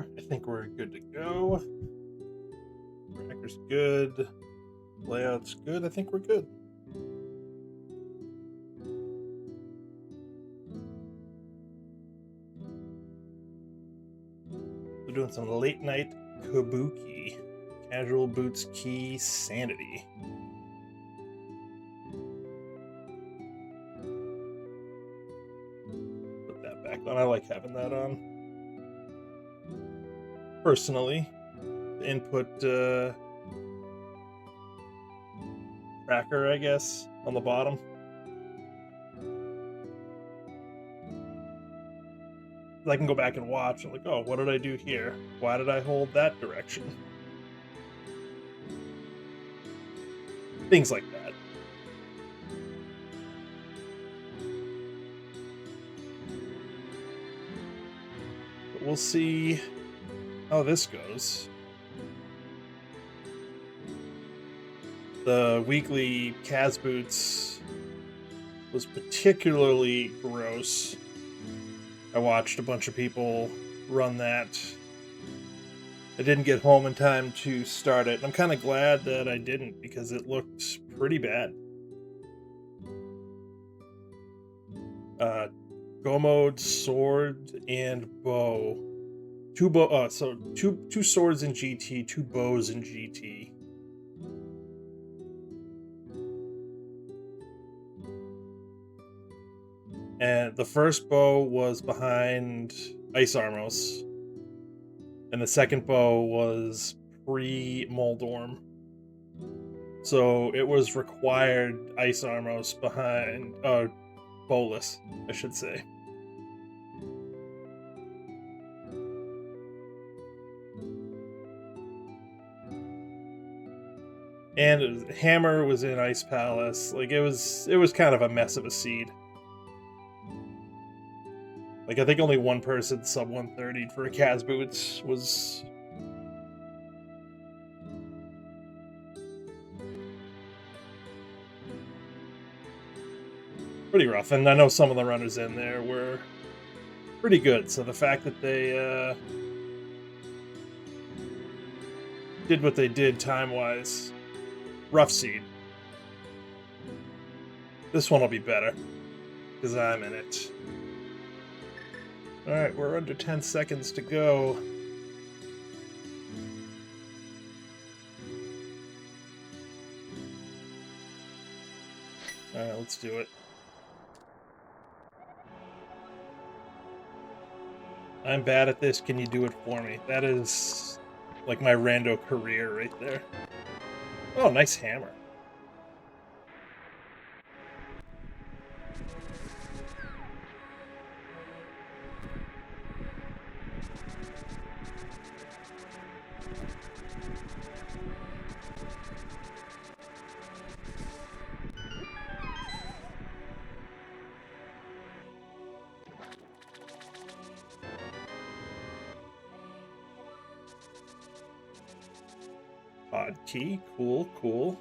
4. I think we're good to go. Tracker's good. Layout's good. I think we're good. We're doing some late night kabuki. Casual boots, key, sanity. Put that back on. I like having that on. Personally, the input tracker, I guess, on the bottom. I can go back and watch. I'm like, oh, what did I do here? Why did I hold that direction? Things like that. But we'll see how this goes. The weekly Kaz Boots was particularly gross. I watched a bunch of people run that. I didn't get home in time to start it. I'm kind of glad that I didn't because it looked pretty bad. Go mode, sword, and bow. Two swords in GT, 2 bows in GT. And the first bow was behind Ice Armos. And the second bow was pre-Moldorm. So it was required Ice Armos behind... bowless, I should say. And Hammer was in Ice Palace. Like, it was kind of a mess of a seed. Like, I think only one person sub 130 for a Kaz Boots was... pretty rough. And I know some of the runners in there were pretty good. So the fact that they did what they did time-wise, rough seed. This one will be better because I'm in it. Alright, we're under 10 seconds to go. Alright, let's do it. I'm bad at this, can you do it for me? That is like my rando career right there. Oh, nice hammer. Odd key, cool, cool.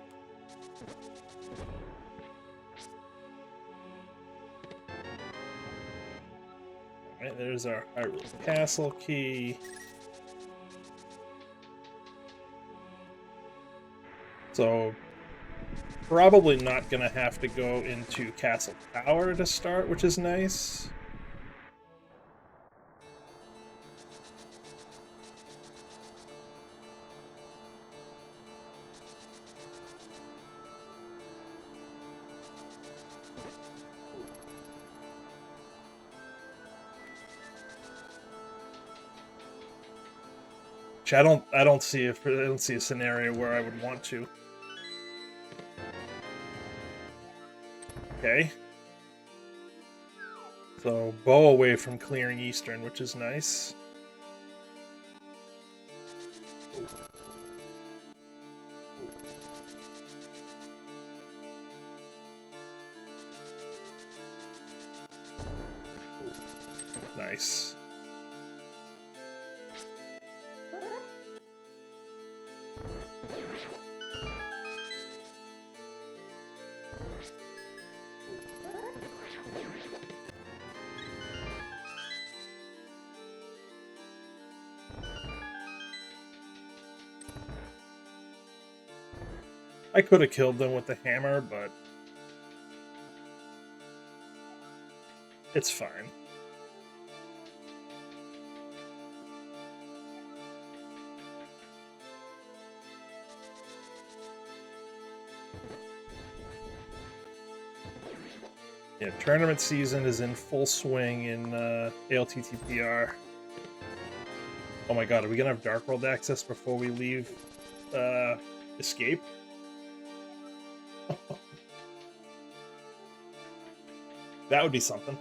Alright, there's our Hyrule Castle key. So, probably not gonna have to go into Castle Tower to start, which is nice. I don't see a scenario where I would want to. Okay. So bow away from clearing Eastern, which is nice. Nice. I could have killed them with the hammer, but it's fine. Yeah, tournament season is in full swing in ALTTPR. Oh my god, are we gonna have Dark World access before we leave Escape? That would be something.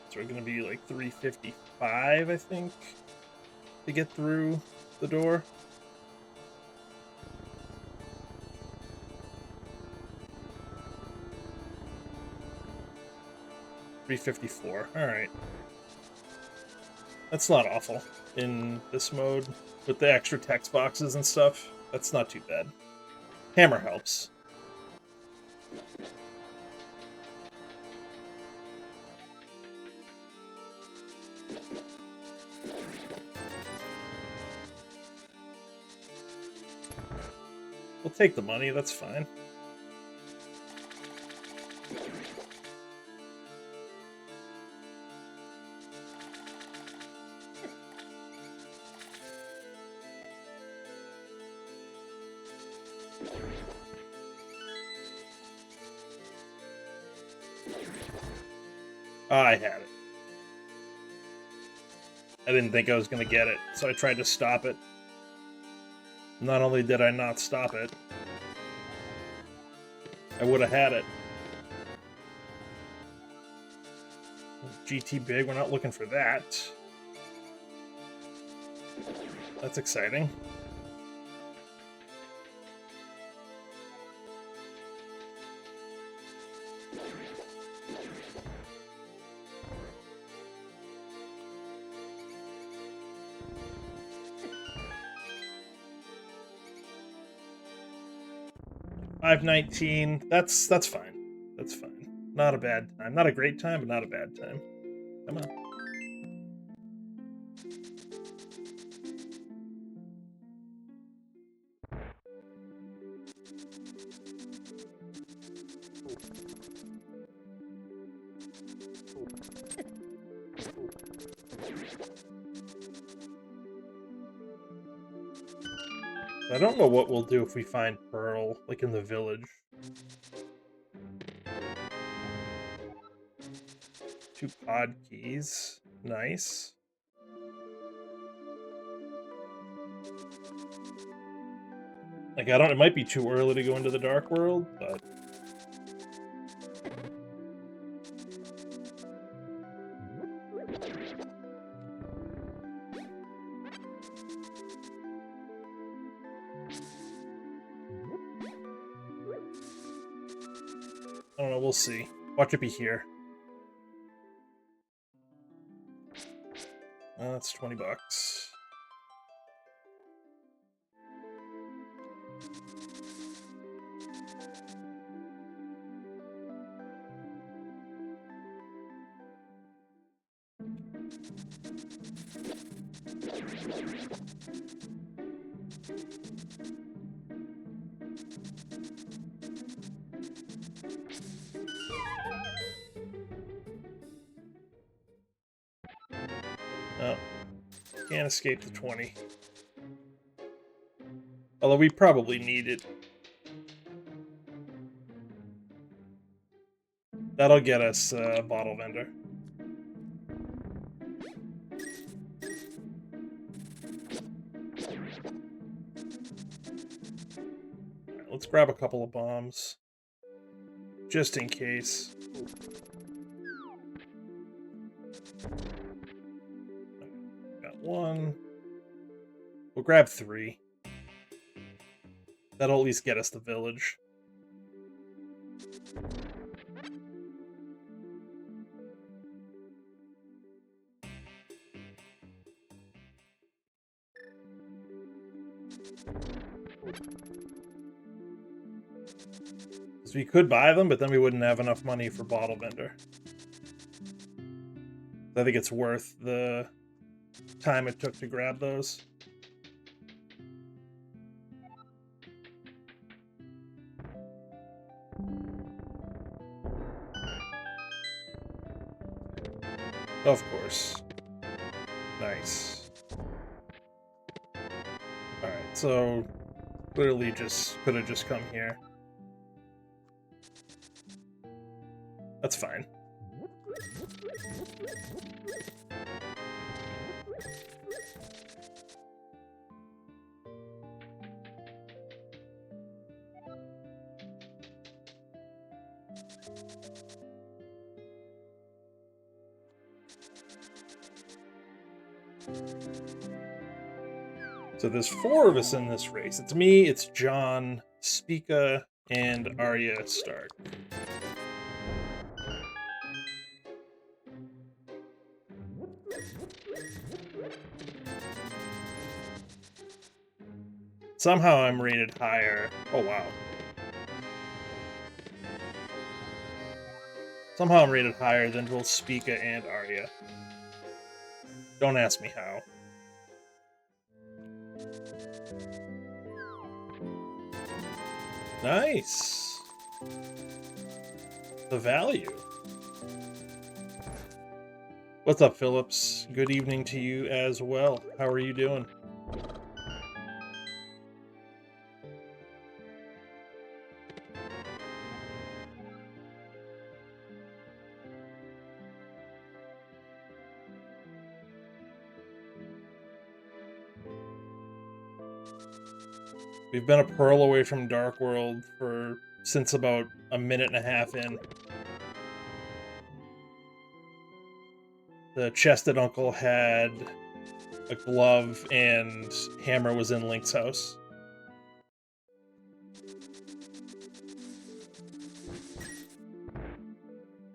So we're gonna be like 355, I think, to get through the door. $354. All right, that's not awful in this mode with the extra text boxes and stuff. That's not too bad. Hammer helps. We'll take the money, that's fine. I had it. I didn't think I was going to get it, so I tried to stop it. Not only did I not stop it, I would have had it. GT big, we're not looking for that. That's exciting. $5.19. That's fine. That's fine. Not a bad time. Not a great time, but not a bad time. Come on. I don't know what we'll do if we find Pearl, like in the village. 2 pod keys. Nice. Like, I don't... It might be too early to go into the Dark World, but... I don't know, we'll see. Watch it be here. That's $20. Oh, can't escape the 20. Although we probably need it. That'll get us a bottle vendor. let's grab a couple of bombs. Just in case. Got one. We'll grab 3. That'll at least get us the village. We could buy them, but then we wouldn't have enough money for Bottle Vendor. I think it's worth the time it took to grab those. Of course. Nice. Alright, so clearly just could have just come here. That's fine. So there's 4 of us in this race. It's me, it's John, Spica, and Arya Stark. Somehow I'm rated higher. Oh, wow. Somehow I'm rated higher than both Spica and Arya. Don't ask me how. Nice. The value. What's up, Phillips? Good evening to you as well. How are you doing? We've been a pearl away from Dark World since about a minute and a half in. The chested uncle had a glove and Hammer was in Link's house.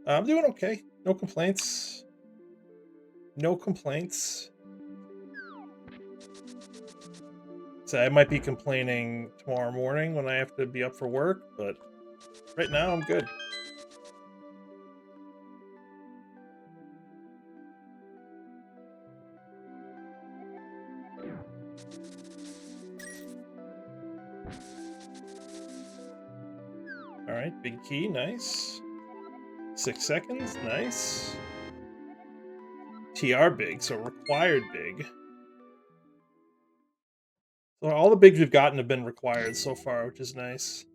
I'm doing okay. No complaints. No complaints. So I might be complaining tomorrow morning when I have to be up for work, but right now I'm good. Alright, big key, nice. 6 seconds, nice. TR big, so required big. So all the bigs we've gotten have been required so far, which is nice.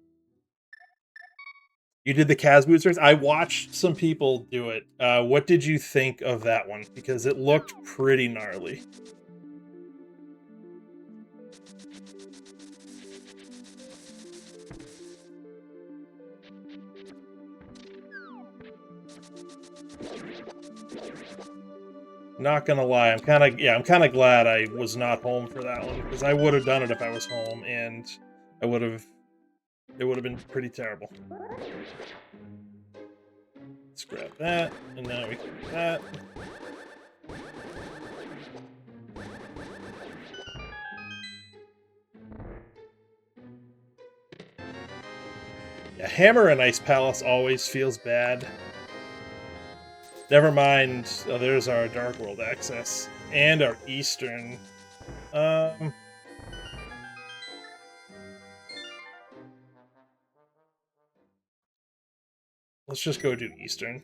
You did the Kaz Boots race? I watched some people do it. What did you think of that one? Because it looked pretty gnarly. Not gonna lie, I'm kind of glad I was not home for that one, because I would have done it if I was home, and it would have been pretty terrible. Let's grab that, and now we can do that. Yeah, Hammer and Ice Palace always feels bad. Never mind. Oh, there's our Dark World access and our Eastern. Let's just go do Eastern.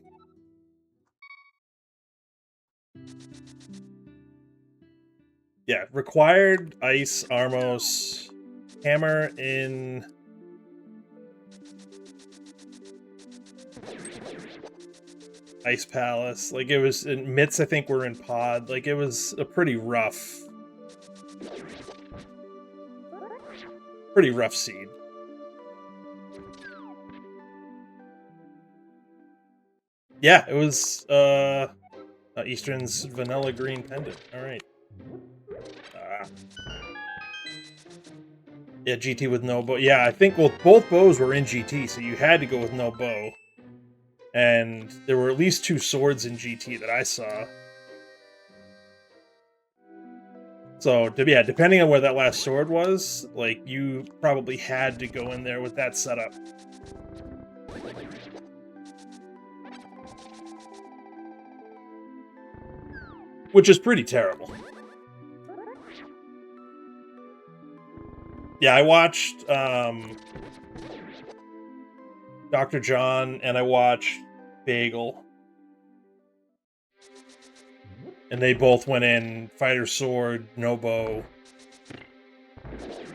Yeah, required Ice Armos, Hammer in. Ice Palace. Like, it was in Mitts, I think we're in Pod. Like, it was a pretty rough seed. Yeah, it was Eastern's vanilla green pendant. All right. Yeah, GT with no bow. Yeah, I think both bows were in GT, so you had to go with no bow. And there were at least 2 swords in GT that I saw. So, yeah, depending on where that last sword was, like, you probably had to go in there with that setup. Which is pretty terrible. Yeah, I watched Dr. John and I watched Bagel. And they both went in fighter sword, no bow,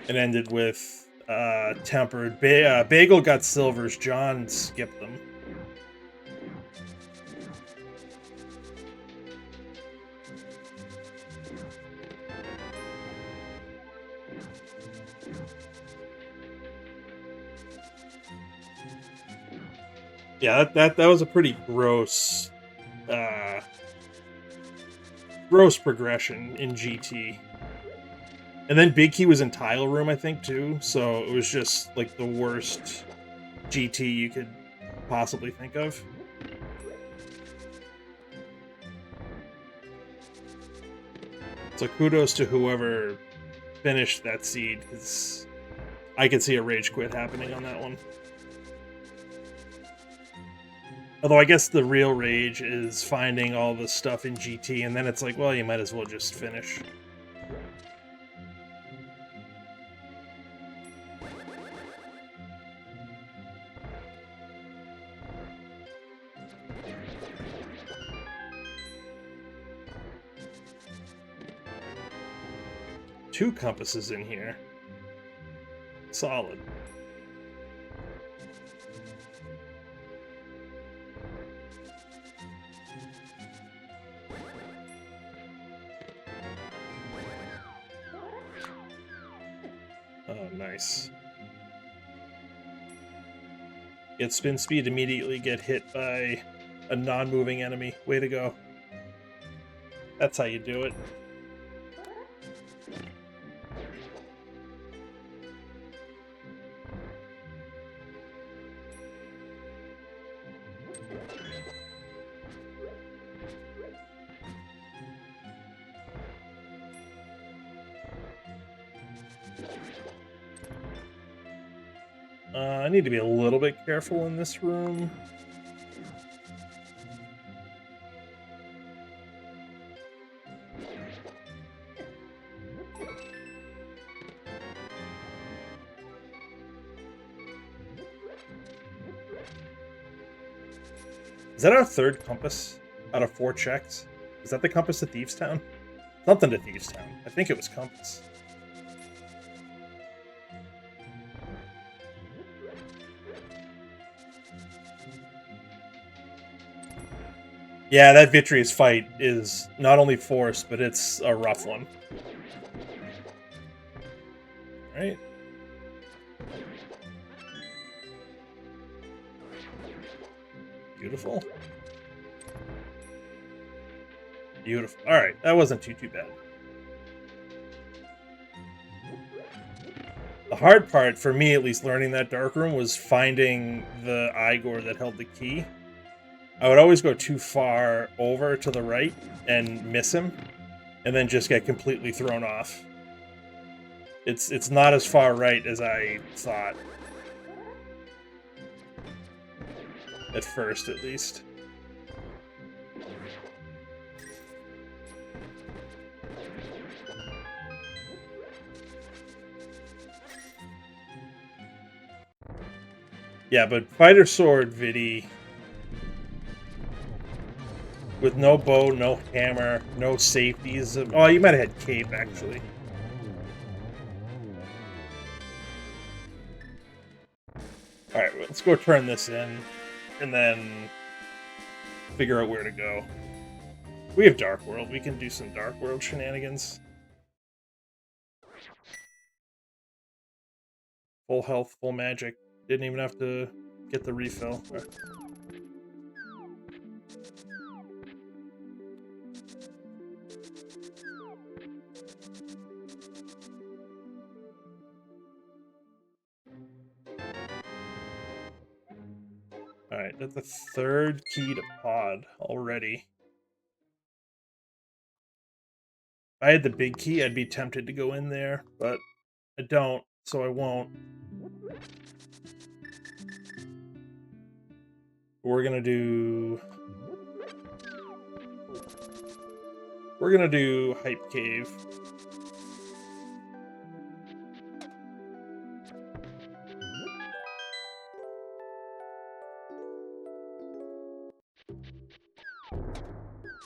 and ended with tempered. Bagel got silvers, John skipped them. Yeah, that was a pretty gross progression in GT. And then Big Key was in Tile Room, I think, too. So it was just like the worst GT you could possibly think of. So kudos to whoever finished that seed, because I could see a rage quit happening on that one. Although I guess the real rage is finding all the stuff in GT, and then it's like, well, you might as well just finish. Two compasses in here. Solid. Oh, nice. Get spin speed, immediately get hit by a non-moving enemy. Way to go. That's how you do it. I need to be a little bit careful in this room. Is that our third compass out of 4 checks? Is that the compass to Thieves Town? Something to Thieves Town. I think it was compass. Yeah, that Vitreous fight is not only forced, but it's a rough one. Right? Beautiful. Beautiful. Alright, that wasn't too bad. The hard part, for me at least, learning that dark room was finding the Igor that held the key. I would always go too far over to the right and miss him, and then just get completely thrown off. It's not as far right as I thought. At first, at least. Yeah, but Fighter Sword Vidi, with no bow, no hammer, no safeties. Oh, you might have had cape, actually. Alright, let's go turn this in, and then figure out where to go. We have Dark World. We can do some Dark World shenanigans. Full health, full magic. Didn't even have to get the refill. Alright, that's the third key to pod already. If I had the big key, I'd be tempted to go in there, but I don't, so I won't. We're gonna do Hype Cave.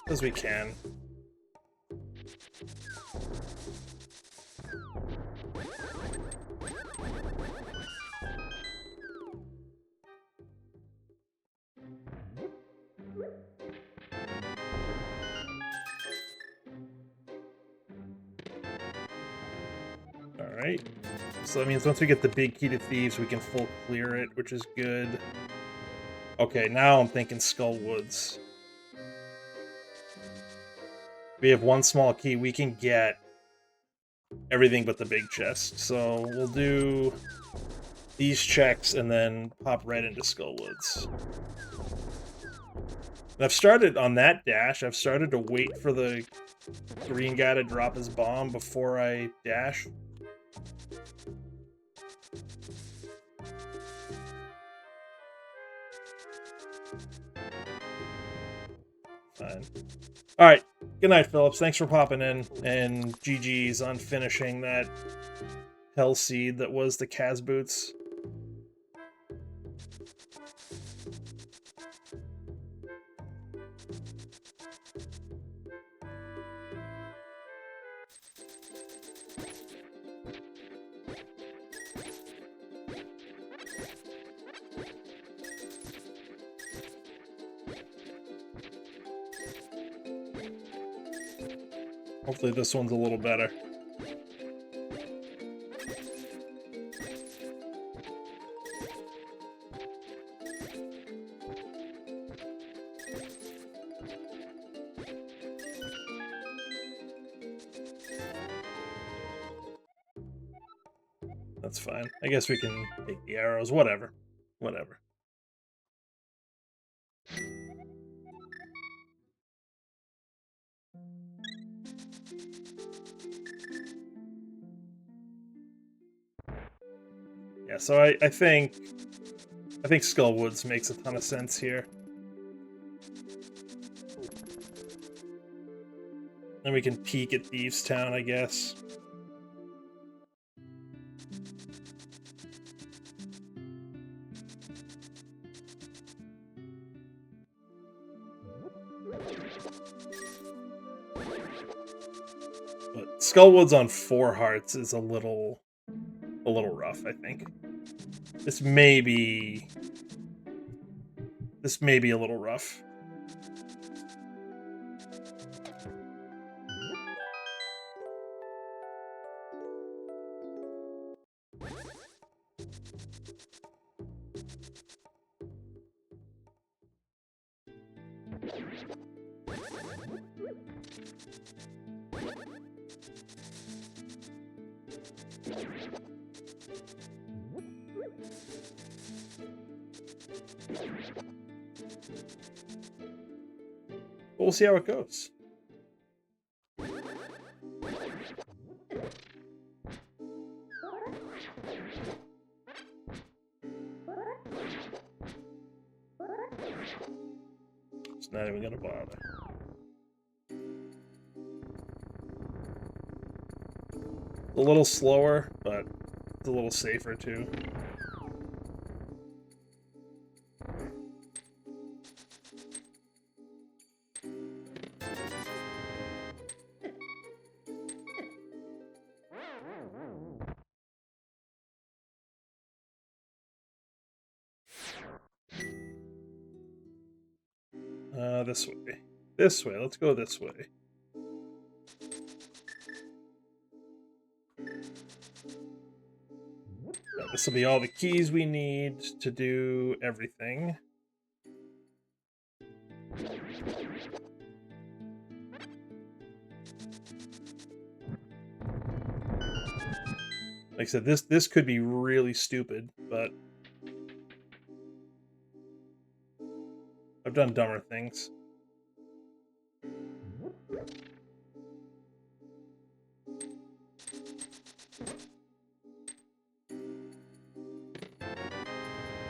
As we can. Alright. So that means once we get the big key to Thieves, we can full clear it, which is good. Okay, now I'm thinking Skull Woods. We have one small key, we can get everything but the big chest. So we'll do these checks and then pop right into Skull Woods. And I've started on that dash, I've started to wait for the green guy to drop his bomb before I dash. Fine. Alright, good night, Phillips. Thanks for popping in, and GG's on finishing that Hell Seed that was the Kaz boots. Hopefully this one's a little better. That's fine. I guess we can take the arrows. Whatever. Whatever. Yeah, so I think Skull Woods makes a ton of sense here. Then we can peek at Thieves Town, I guess. But Skullwoods on 4 hearts is a little rough, I think. This may be a little rough. But we'll see how it goes. It's not even gonna bother. A little slower, but it's a little safer too. This way. This way. Let's go this way. This will be all the keys we need to do everything. Like I said, this could be really stupid, but I've done dumber things.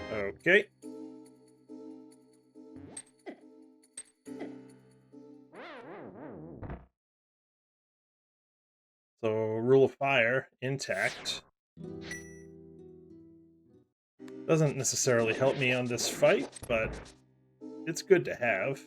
Okay. So, Rule of Fire, intact. Doesn't necessarily help me on this fight, but it's good to have.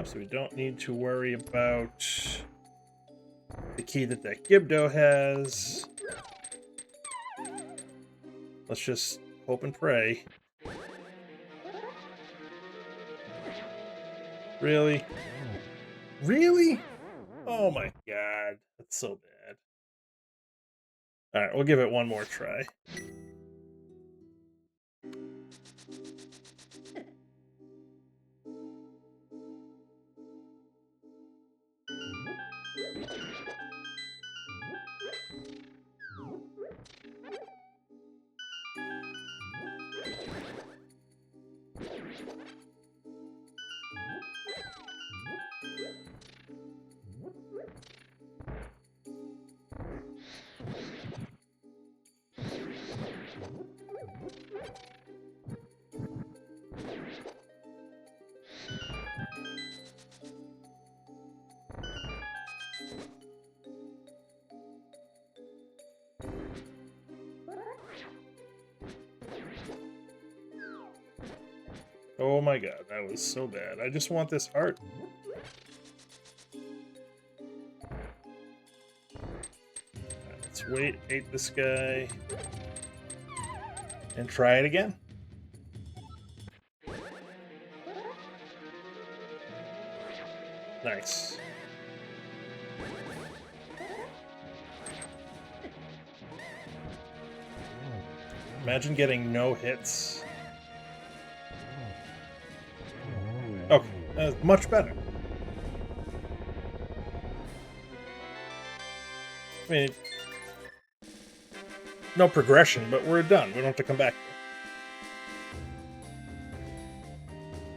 So we don't need to worry about the key that Gibdo has. Let's just hope and pray. Really? Really? Oh my god. That's so bad. Alright, we'll give it one more try. Oh my god, that was so bad. I just want this heart. Let's wait, hate this guy, and try it again. Nice. Imagine getting no hits. Okay, that's much better. I mean, no progression, but we're done. We don't have to come back here.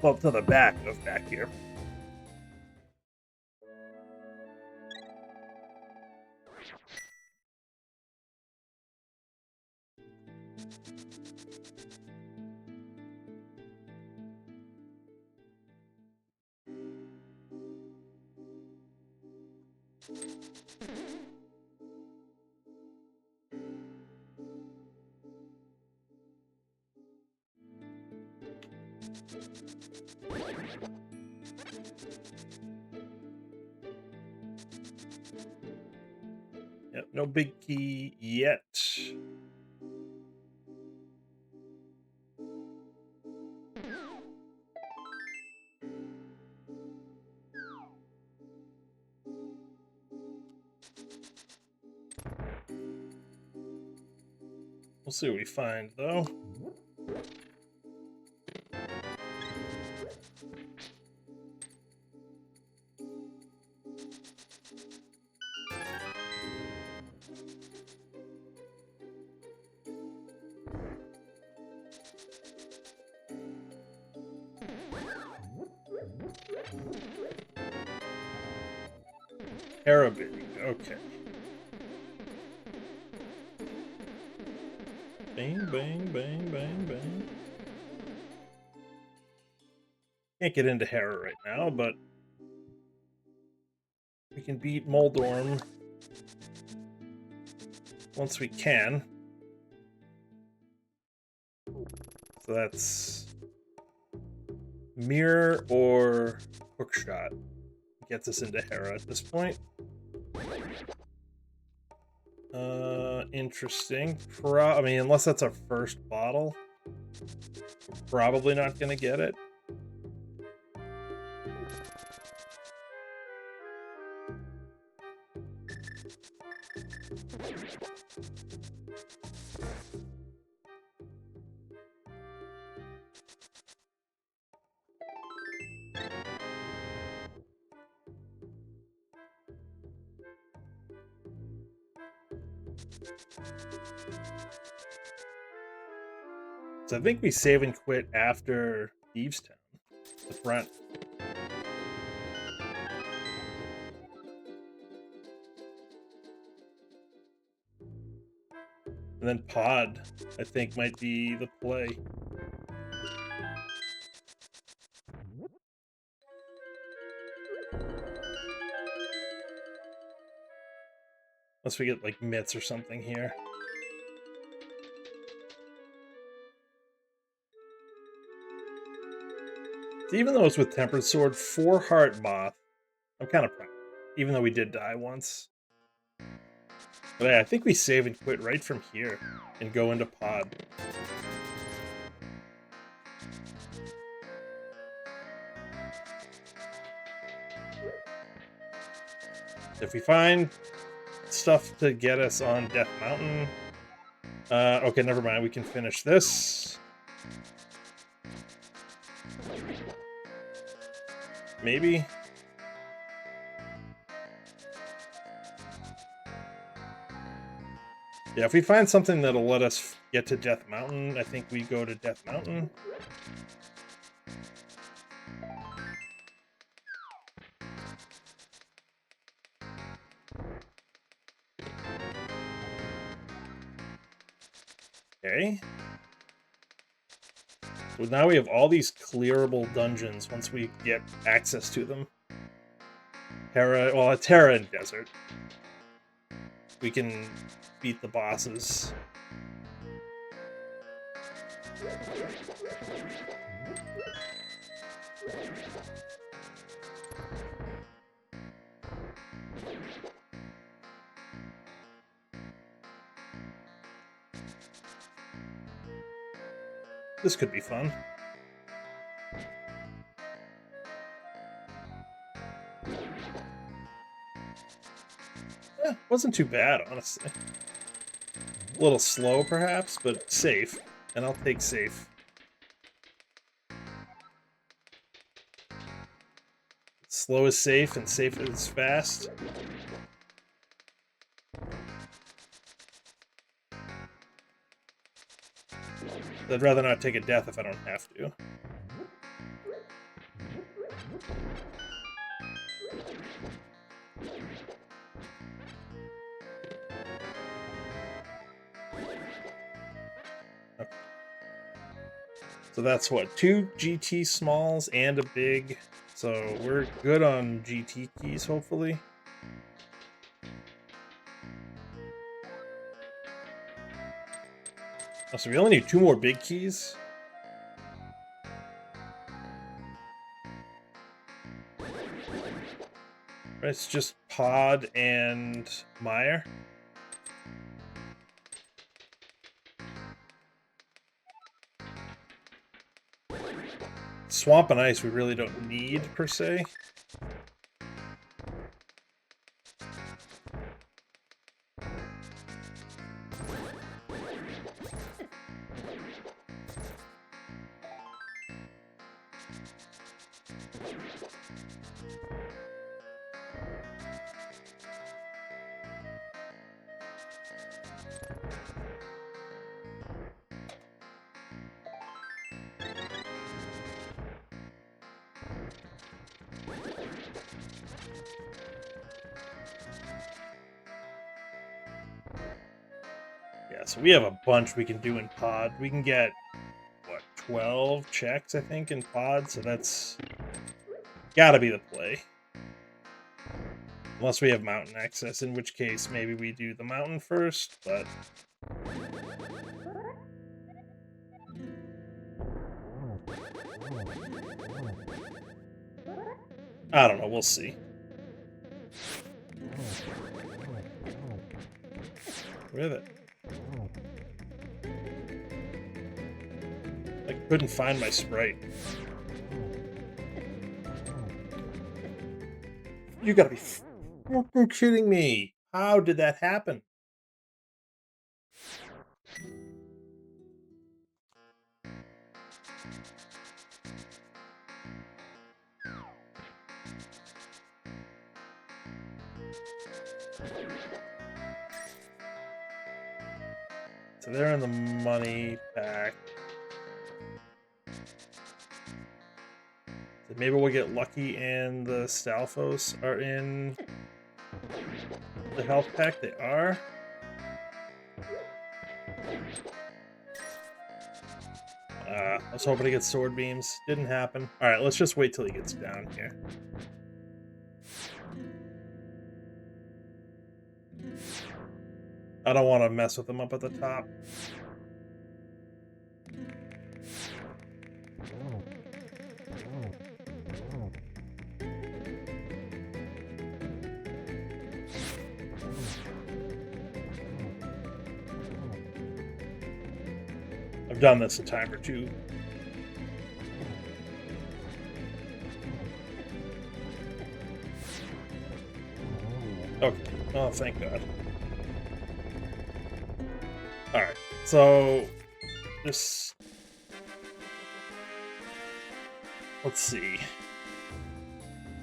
Well, to the back of back here. Yep, no big key yet. We'll see what we find, though. Arabic, okay. Bang, bang, bang, bang, bang. Can't get into Hera right now, but we can beat Moldorm once we can. So that's Mirror or Hookshot. Gets us into Hera at this point. Interesting. I mean, unless that's our first bottle, we're probably not going to get it. So I think we save and quit after Evestown, the front. And then Pod, I think, might be the play. Unless we get, like, mitts or something here. So even though it's with Tempered Sword, 4-heart Moth, I'm kind of proud. Even though we did die once. But yeah, I think we save and quit right from here and go into Pod. If we find stuff to get us on Death Mountain... okay, never mind. We can finish this. Maybe. Yeah, if we find something that'll let us get to Death Mountain, I think we go to Death Mountain. Okay. So now we have all these clearable dungeons once we get access to them. Terra and Desert. We can beat the bosses. This could be fun. Wasn't too bad, honestly. A little slow, perhaps, but safe. And I'll take safe. Slow is safe, and safe is fast. I'd rather not take a death if I don't have to. Okay. So that's what, 2 GT smalls and a big. So we're good on GT keys, hopefully. Oh, so we only need 2 more big keys? It's just Pod and Meyer. Swamp and Ice we really don't need, per se. Yeah, so we have a bunch we can do in Pod. We can get, what, 12 checks, I think, in Pod, so that's gotta be the play. Unless we have mountain access, in which case maybe we do the mountain first, but... I don't know, we'll see. With it. I couldn't find my sprite. You gotta be fucking kidding me. How did that happen? So they're in the money pack. So maybe we'll get lucky and the Stalfos are in the health pack. They are. I was hoping to get sword beams. Didn't happen. Alright, let's just wait till he gets down here. I don't want to mess with him up at the top. I've done this a time or two. Okay. Oh, thank God. Alright, so just let's see.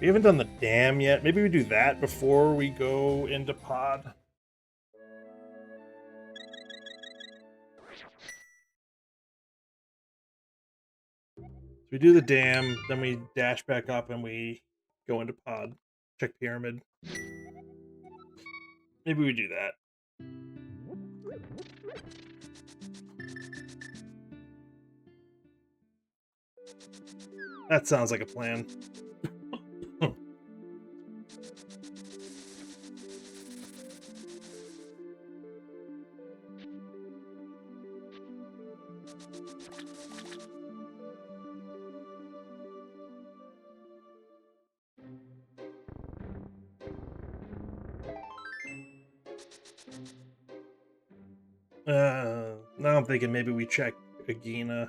We haven't done the dam yet. Maybe we do that before we go into pod. So we do the dam, then we dash back up and we go into pod. Check pyramid. Maybe we do that. That sounds like a plan. Now I'm thinking maybe we check Agina.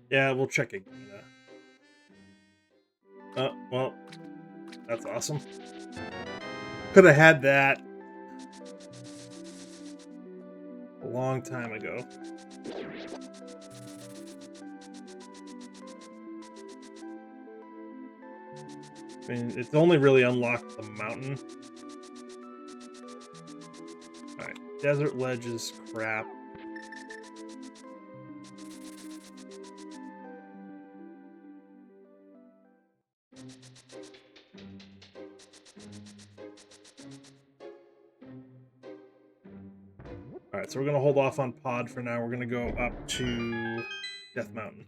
Yeah, we'll check Agina. Oh, well, that's awesome. Could have had that a long time ago. I mean, it's only really unlocked the mountain. Alright, desert ledge is crap. Alright, so we're going to hold off on pod for now. We're going to go up to Death Mountain.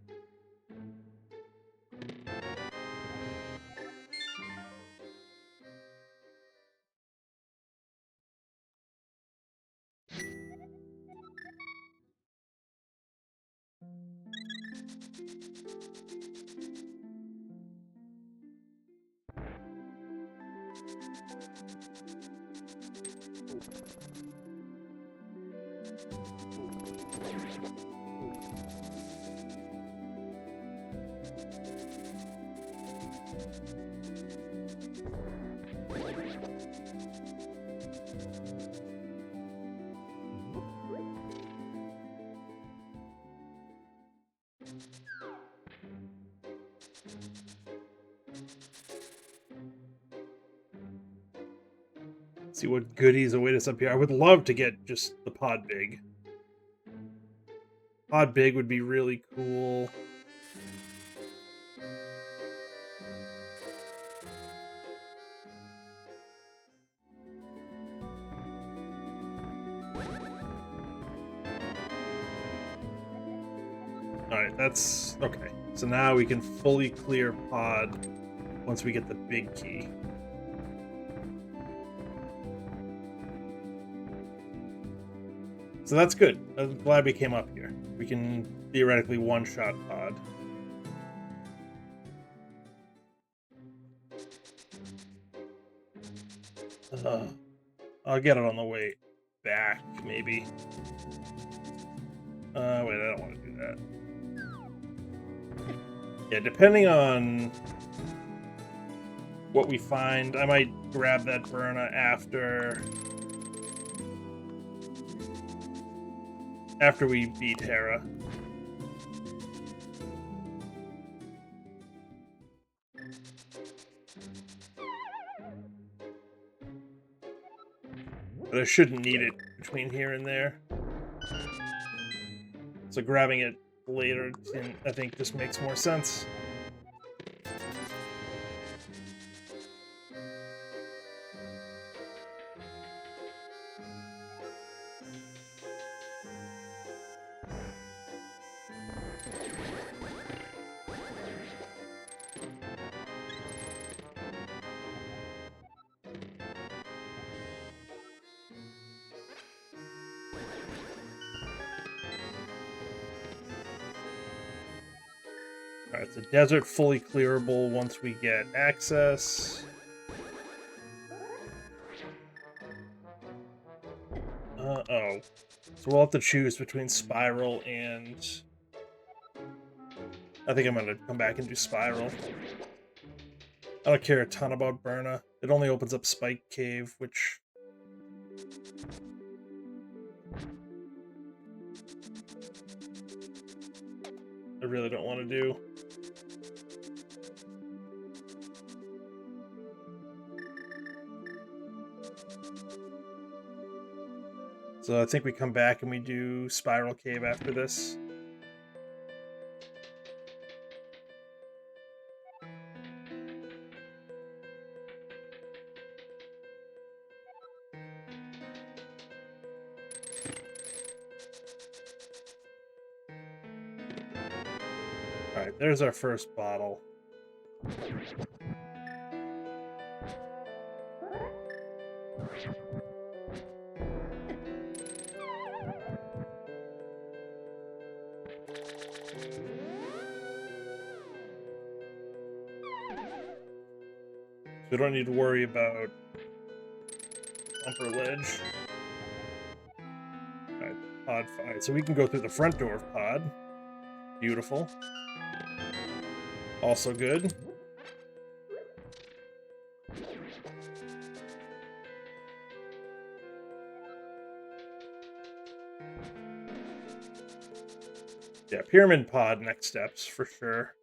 See what goodies await us up here. I would love to get just the pod big. Pod big would be really cool. Alright, that's okay. So now we can fully clear pod once we get the big key. So that's good. I'm glad we came up here. We can theoretically one-shot pod. I'll get it on the way back, maybe. Wait, I don't want to do that. Yeah, depending on what we find, I might grab that Burna after after we beat Hera. But I shouldn't need it between here and there. So grabbing it later, I think, just makes more sense. Alright, so desert fully clearable once we get access. Oh. So we'll have to choose between Spiral and... I think I'm gonna come back and do Spiral. I don't care a ton about Burna. It only opens up Spike Cave, which... I really don't want to do. So I think we come back and we do Spiral Cave after this. Alright, there's our first bottle. We don't need to worry about upper ledge. Alright, pod 5. So we can go through the front door of pod. Beautiful. Also good. Yeah, Pyramid Pod next steps, for sure.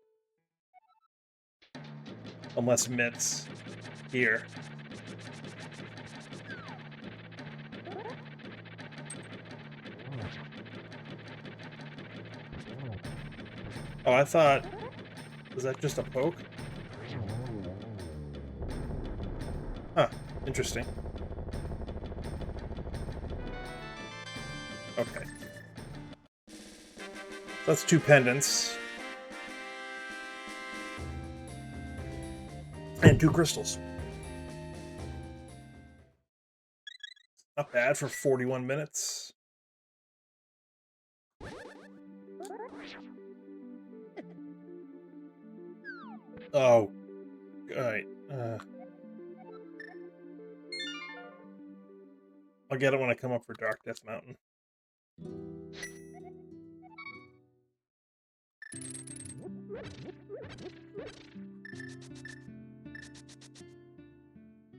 Unless Mit's here. Oh, I thought... Was that just a poke? Huh, interesting. Okay. That's 2 pendants. And 2 crystals. Not bad for 41 minutes. Oh. Alright. I'll get it when I come up for Dark Death Mountain.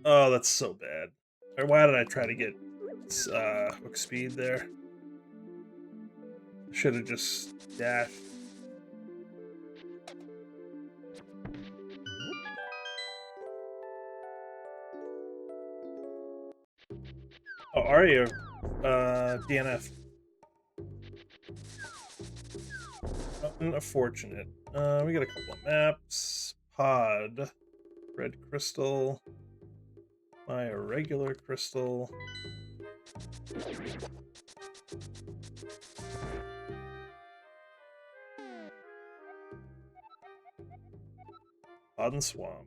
Oh, that's so bad. Or why did I try to get hook speed there? Should have just dashed. Oh, Aria, DNF. Unfortunate. We got a couple of maps. Pod. Red crystal. My irregular crystal. Pod and swamp.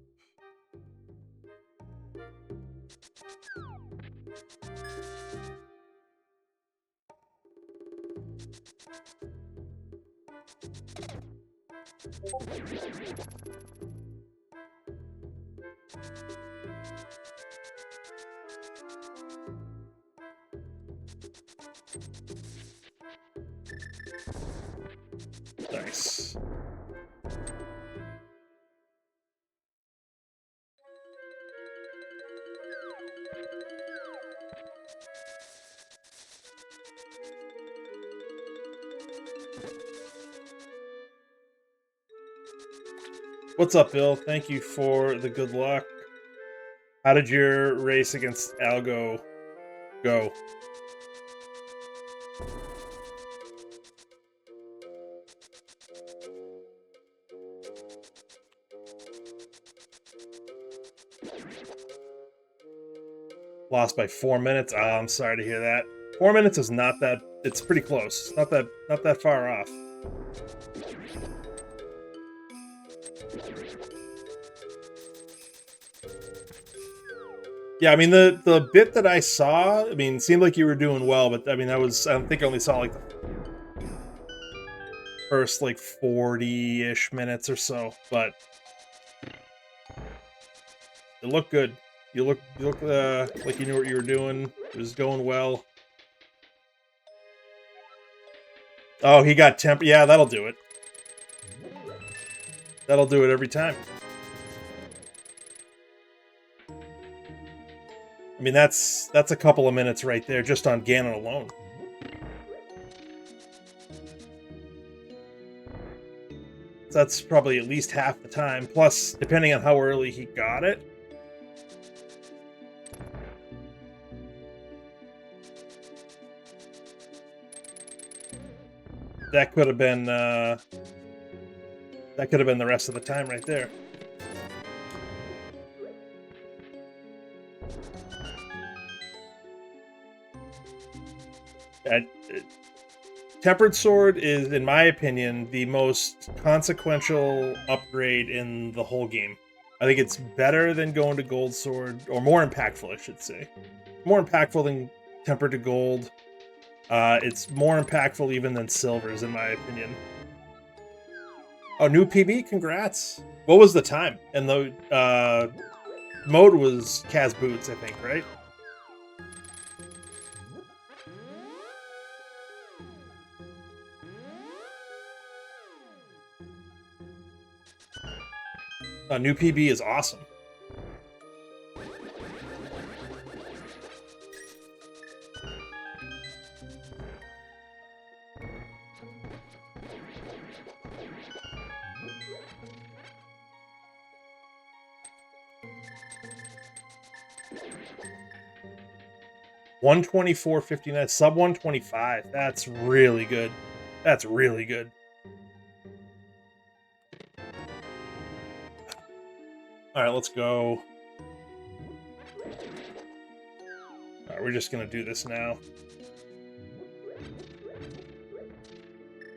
Nice. What's up, Bill? Thank you for the good luck. How did your race against Algo go? Lost by 4 minutes. Oh, I'm sorry to hear that. 4 minutes is not that. It's pretty close. Not that far off. Yeah, I mean the bit that I saw, I mean, seemed like you were doing well, but I mean that was, I don't think I only saw like the first like 40-ish minutes or so, but it looked good. You look like you knew what you were doing. It was going well. Oh, he got temp. Yeah, that'll do it. That'll do it every time. I mean, that's a couple of minutes right there just on Ganon alone. So that's probably at least half the time. Plus, depending on how early he got it. That could have been the rest of the time right there. Tempered Sword is, in my opinion, the most consequential upgrade in the whole game. I think it's better than going to Gold Sword, or more impactful, I should say. More impactful than Tempered to Gold. It's more impactful even than Silver's, in my opinion. Oh, new PB? Congrats. What was the time? And the mode was Kaz Boots, I think, right? New PB is awesome. $124.59, sub 125. That's really good. That's really good. All right, let's go. All right, we're just gonna do this now.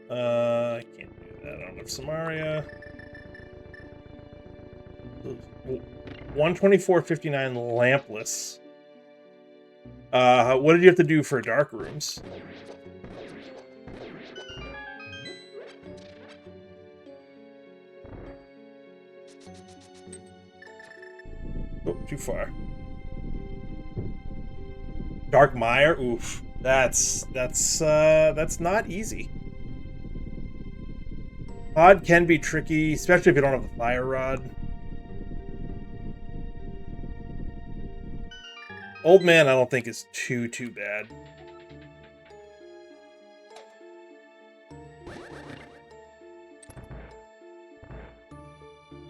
I can't do that. I don't have Samaria. 124.59 lampless. What did you have to do for dark rooms? Oh, too far. Dark Mire? Oof. That's not easy. Pod can be tricky, especially if you don't have the fire rod. Old Man, I don't think is too bad.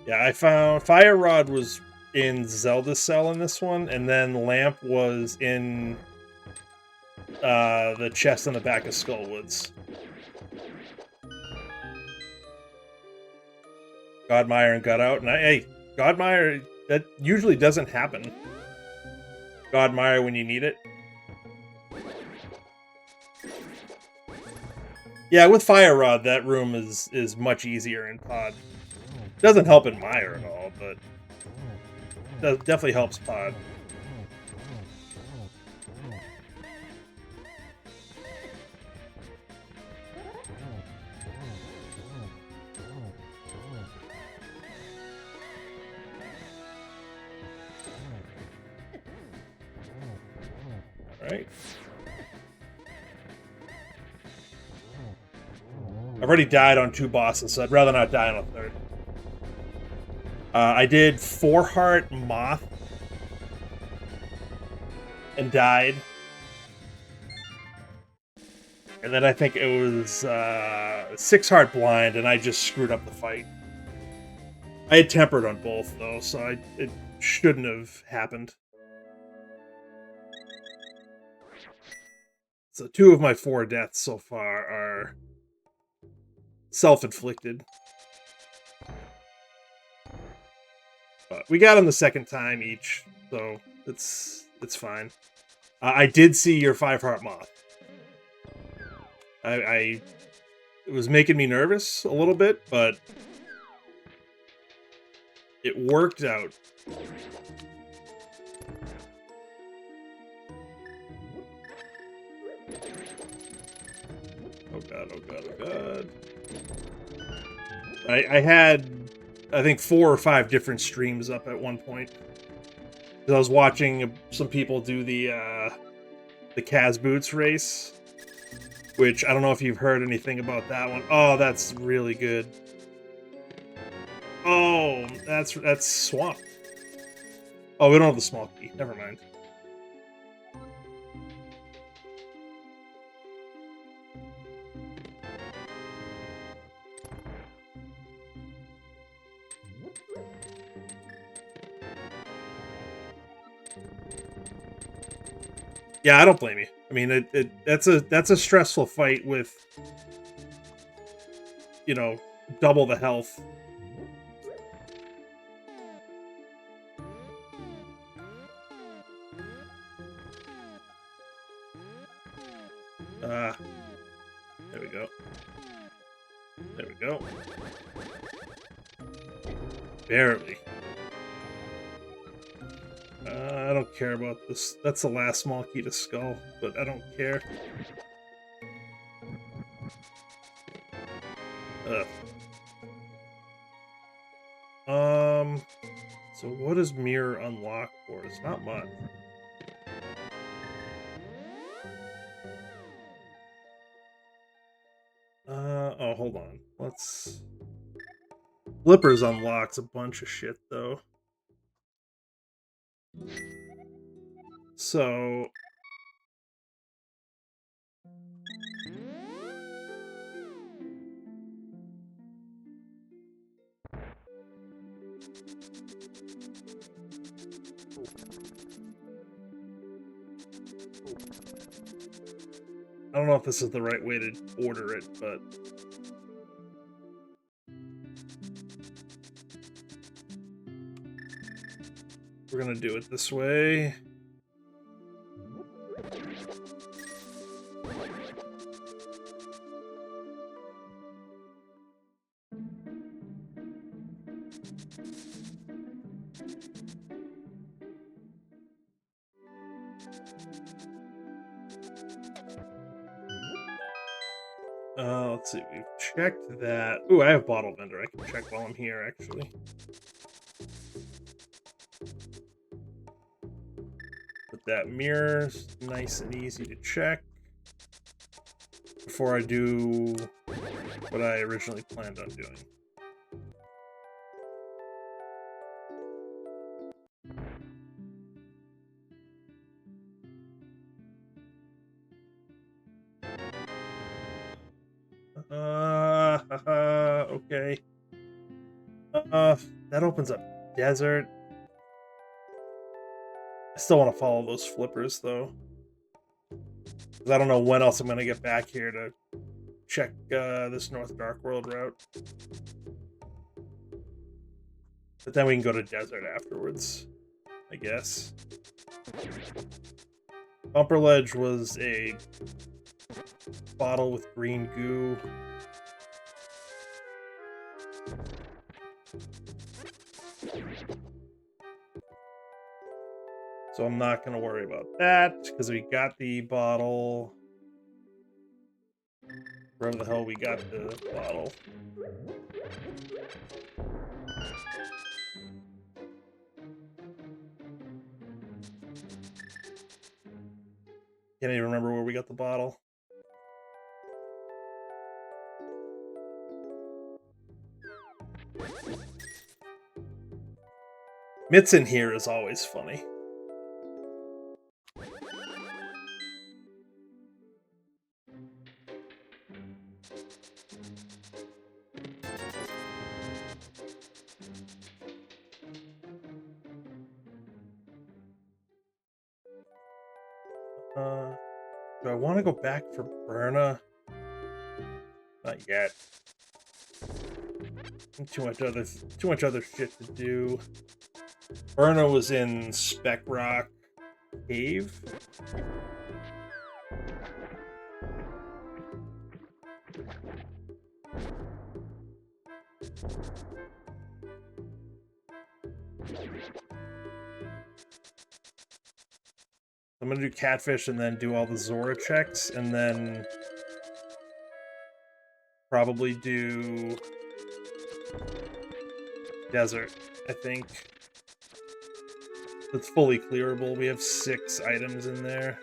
Yeah, I found Fire Rod was in Zelda Cell in this one, and then Lamp was in the chest on the back of Skullwoods. Godmire and got out, and hey, Godmire, that usually doesn't happen. Godmire when you need it. Yeah, with Fire Rod, that room is much easier in Pod. Doesn't help in Mire at all, but that definitely helps Pod. Right. I've already died on 2 bosses, so I'd rather not die on a 3rd. I did 4-heart Moth and died. And then I think it was 6-heart Blind, and I just screwed up the fight. I had tempered on both though, so it shouldn't have happened. So 2 of my 4 deaths so far are self-inflicted. But we got them the second time each, so it's fine. I did see your 5-heart moth. It was making me nervous a little bit, but it worked out. Oh god, oh god, oh god. I had, I think, 4 or 5 different streams up at one point. I was watching some people do the Kaz Boots race, which I don't know if you've heard anything about that one. Oh, that's really good. Oh, that's Swamp. Oh, we don't have the small key. Never mind. Yeah, I don't blame you. I mean, that's a stressful fight with, you know, double the health. There we go. There we go. Barely. I don't care about this. That's the last small key to Skull, but I don't care. Ugh. So what does Mirror unlock for? It's not much. Oh, hold on. Let's... Flippers unlocks a bunch of shit, though. So... I don't know if this is the right way to order it, but... we're gonna do it this way. Let's see, we've checked that. Ooh, I have Bottle Vendor. I can check while I'm here, actually. Put that mirror nice and easy to check before I do what I originally planned on doing. Okay. That opens up desert. I still want to follow those flippers, though. Because I don't know when else I'm going to get back here to check this North Dark World route. But then we can go to desert afterwards, I guess. Bumper Ledge was a bottle with green goo. So I'm not going to worry about that, because we got the bottle. Wherever the hell we got the bottle. Can't even remember where we got the bottle. Mitts in here is always funny. Do I want to go back for Berna? Not yet. Too much other shit to do. Berna was in Spec Rock Cave. I'm gonna do Catfish and then do all the Zora checks, and then probably do Desert, I think. It's fully clearable. We have 6 items in there.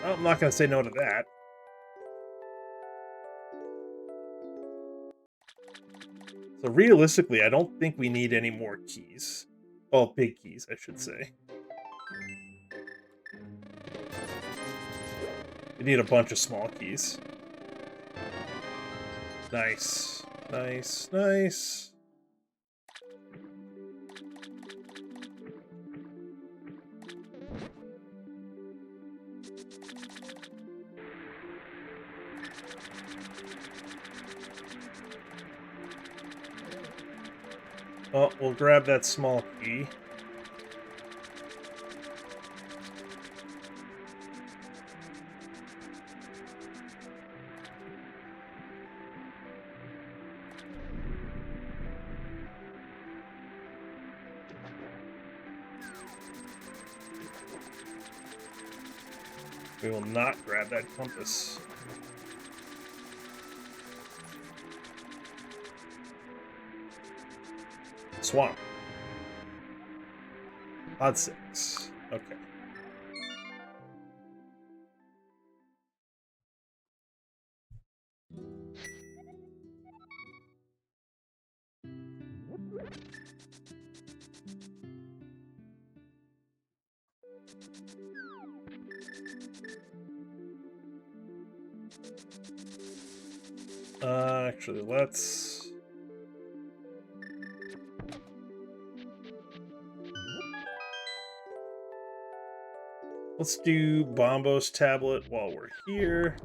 Oh, I'm not gonna say no to that. So realistically, I don't think we need any more keys. Well, big keys, I should say. We need a bunch of small keys. Nice. Nice, nice. Oh, we'll grab that small key. We will not grab that compass. Swamp. Odd 6. Okay. Actually, let's do Bombo's tablet while we're here.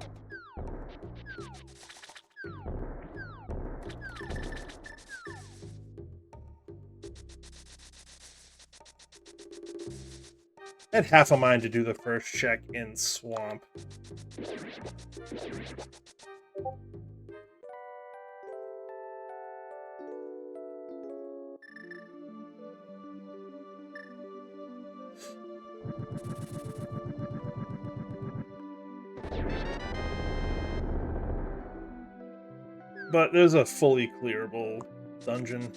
I had half a mind to do the first check in Swamp. But there's a fully clearable dungeon.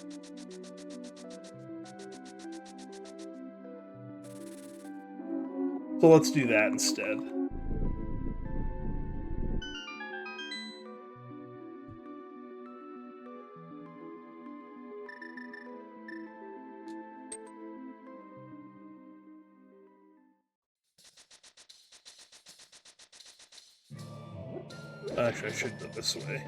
So let's do that instead. Actually, I should go this way.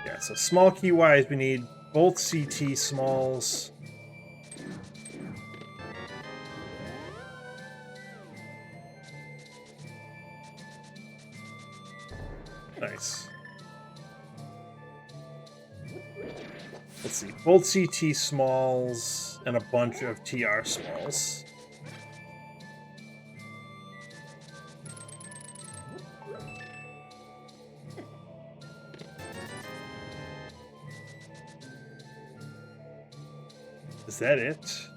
Yeah, so small key wise, we need both CT smalls. Nice. Let's see, both CT smalls and a bunch of TR smalls. Is that it?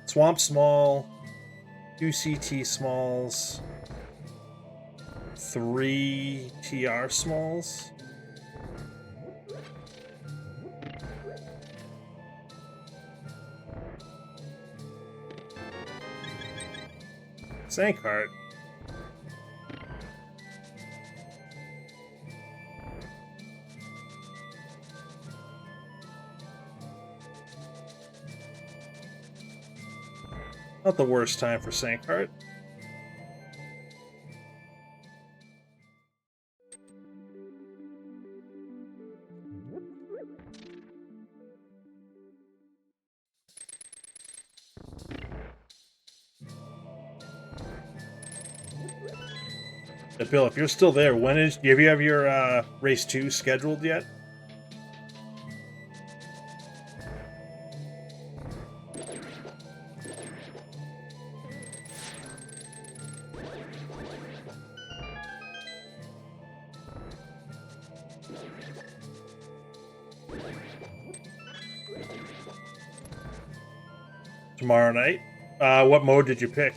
Swamp small, 2 CT smalls, 3 TR smalls. Snake heart. Not the worst time for Sankheart. Bill, if you're still there, have you have your race 2 scheduled yet? Tomorrow night? What mode did you pick?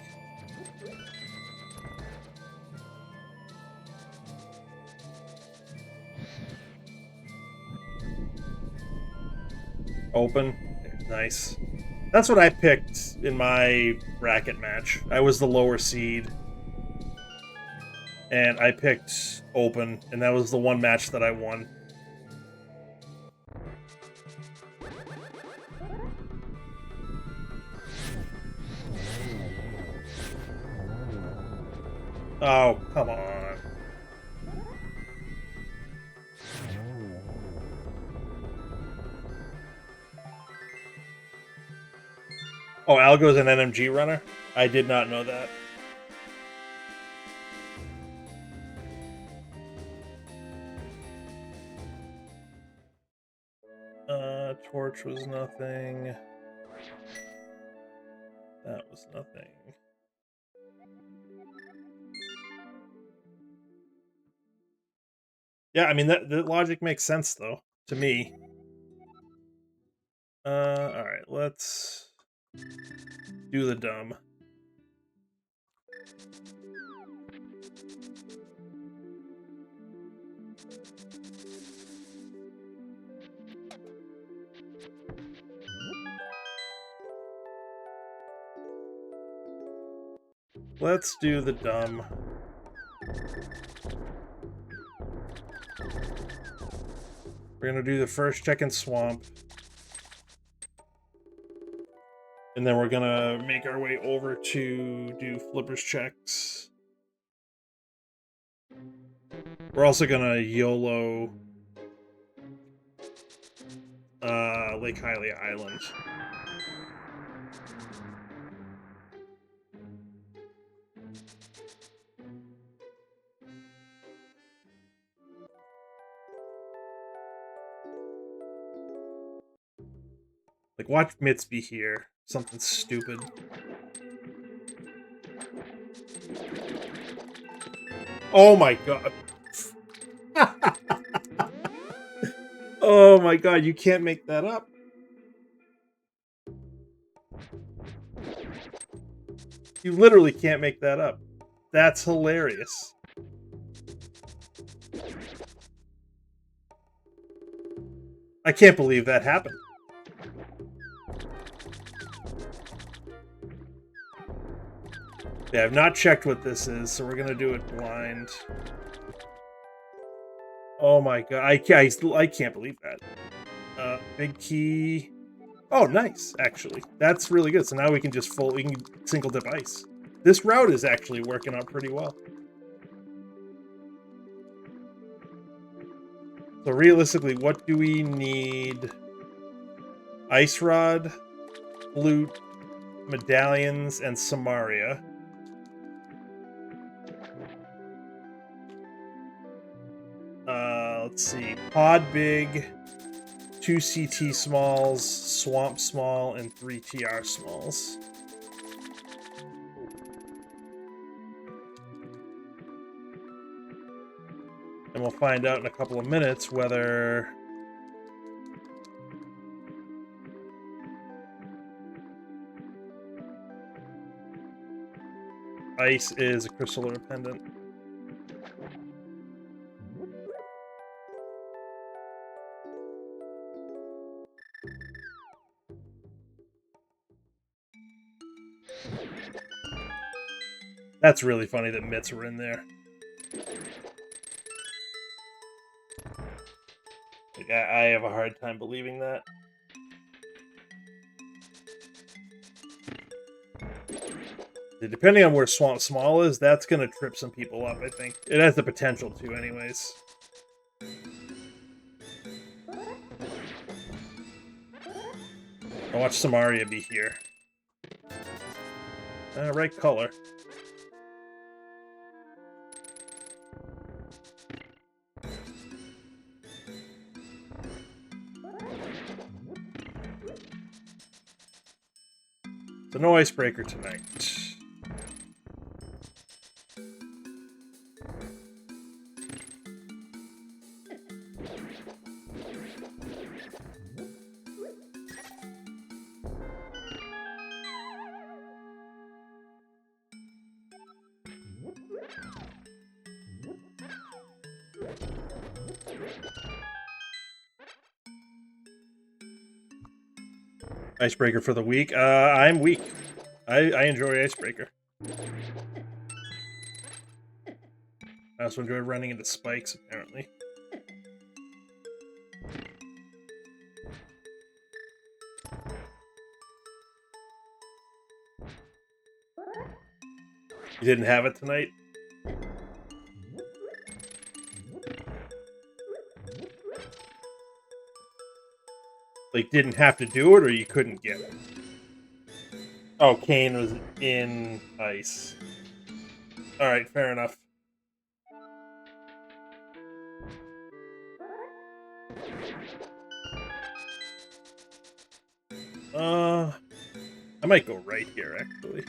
Open? Nice. That's what I picked in my bracket match. I was the lower seed. And I picked open, and that was the one match that I won. Oh, come on. Oh, Algo's an NMG runner? I did not know that. Torch was nothing. That was nothing. Yeah, I mean, the logic makes sense, though, to me. Alright, let's do the dumb. Let's do the dumb. We're gonna do the first check in Swamp. And then we're gonna make our way over to do Flipper's checks. We're also gonna YOLO Lake Hylia Island. Like, watch Mitz be here. Something stupid. Oh my god. Oh my god, you can't make that up. You literally can't make that up. That's hilarious. I can't believe that happened. Yeah, I've not checked what this is, so we're gonna do it blind. Oh my god, I can't believe that. Big key. Oh, nice, actually. That's really good. So now we can just we can single dip ice. This route is actually working out pretty well. So realistically, what do we need? Ice Rod, Flute, Medallions, and Samaria. Let's see. Pod Big, 2 CT Smalls, Swamp Small, and 3 TR Smalls. And we'll find out in a couple of minutes whether ice is a crystal pendant. That's really funny that mitts were in there. Like, I have a hard time believing that. Depending on where Swamp Small is, that's gonna trip some people up, I think. It has the potential to, anyways. I'll watch Samaria be here. Right color. So no icebreaker tonight. Icebreaker for the week. I'm weak. I enjoy icebreaker. I also enjoy running into spikes, apparently. You didn't have it tonight? Like, didn't have to do it, or you couldn't get it? Oh, Kane was in ice. Alright, fair enough. I might go right here, actually.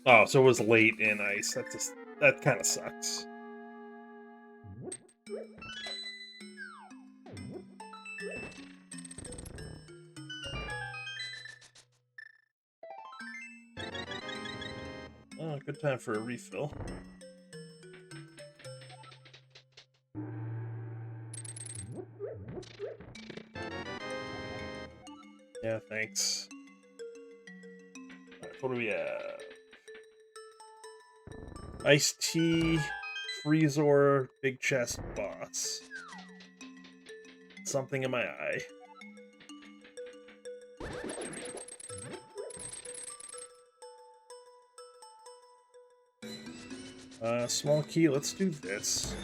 Oh, so it was late in ice. That kind of sucks. Oh, good time for a refill. Yeah, thanks. Right, what do we have? Iced tea, Freezor, big chest, boss. Something in my eye. Small key, let's do this.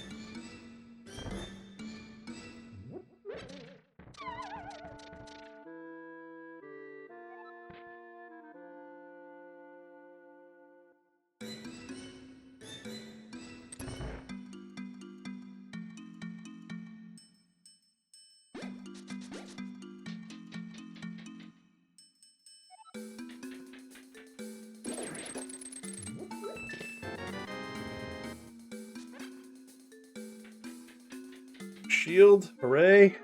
Shield, hooray.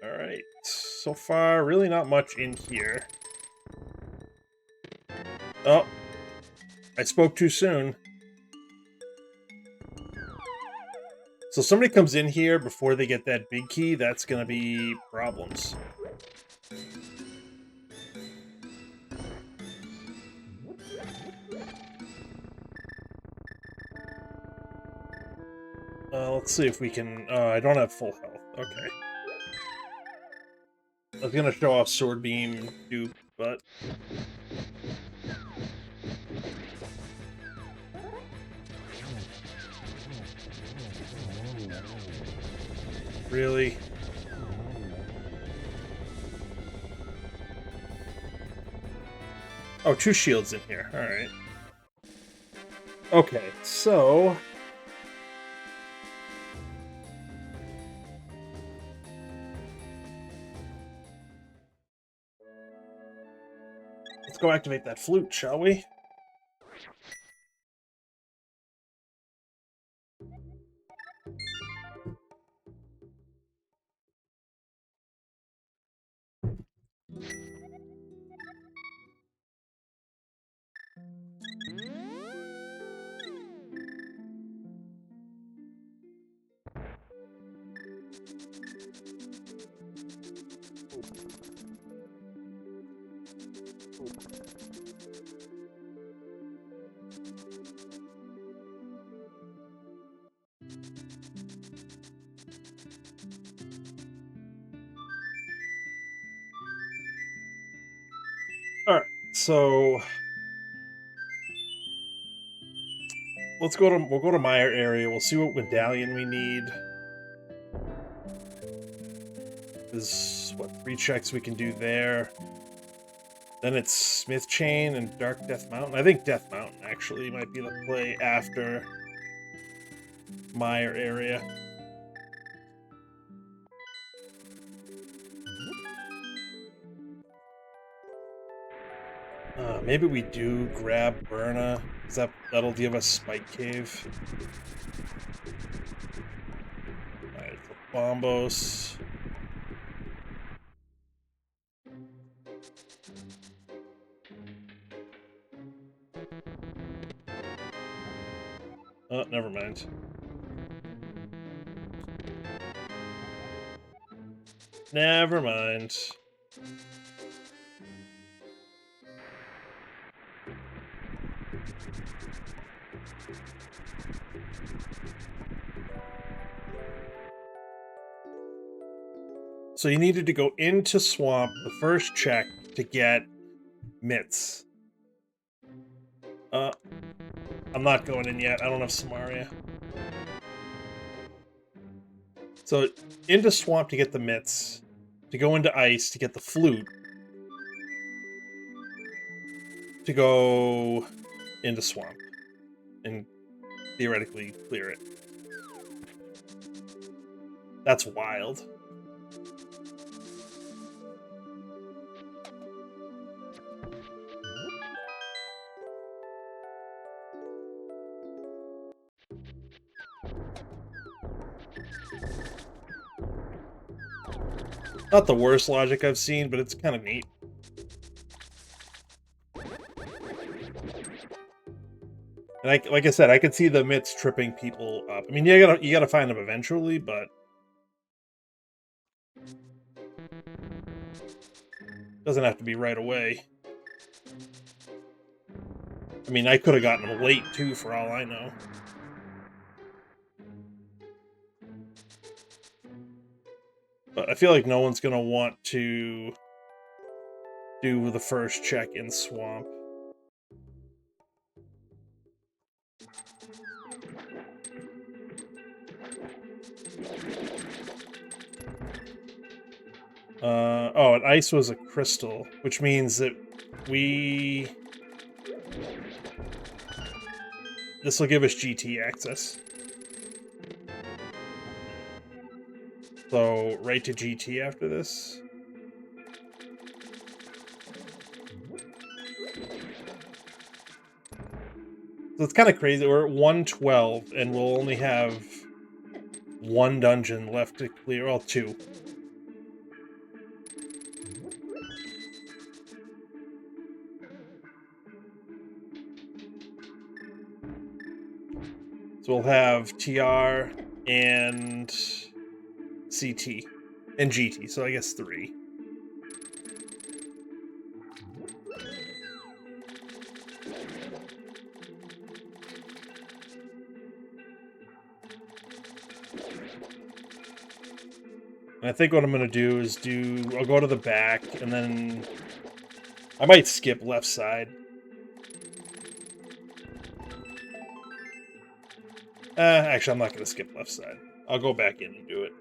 Alright, so far, really not much in here. Oh, I spoke too soon. So somebody comes in here before they get that big key, that's gonna be problems. Let's see if we can... I don't have full health. Okay. I was gonna show off Sword Beam dupe, but... Really? Oh, 2 shields in here. Alright. Okay, so... let's go activate that flute, shall we? Alright, so we'll go to my area, we'll see what medallion we need. There's what 3 checks we can do there. Then it's Smith Chain and Dark Death Mountain. I think Death Mountain actually might be the play after Meyer area. Maybe we do grab Burna, because that'll give us Spike Cave. Alright, for Bombos. Oh, never mind. Never mind. So you needed to go into Swamp, the first check, to get Mitts. I'm not going in yet. I don't have Samaria. So into Swamp to get the Mitts, to go into Ice to get the Flute, to go into Swamp, and theoretically clear it. That's wild. Not the worst logic I've seen, but it's kind of neat. And like I said, I could see the Mitts tripping people up. I mean, you gotta find them eventually, but doesn't have to be right away. I mean, I could have gotten them late too, for all I know. But I feel like no one's gonna want to do the first check in Swamp. Oh, and Ice was a crystal, which means that this will give us GT access. So, right to GT after this. So it's kind of crazy. We're at 112, and we'll only have 1 dungeon left to clear. Well, 2. So we'll have TR and CT and GT, so I guess 3. And I think what I'm going to do is I'll go to the back, and then I might skip left side. Actually, I'm not going to skip left side. I'll go back in and do it.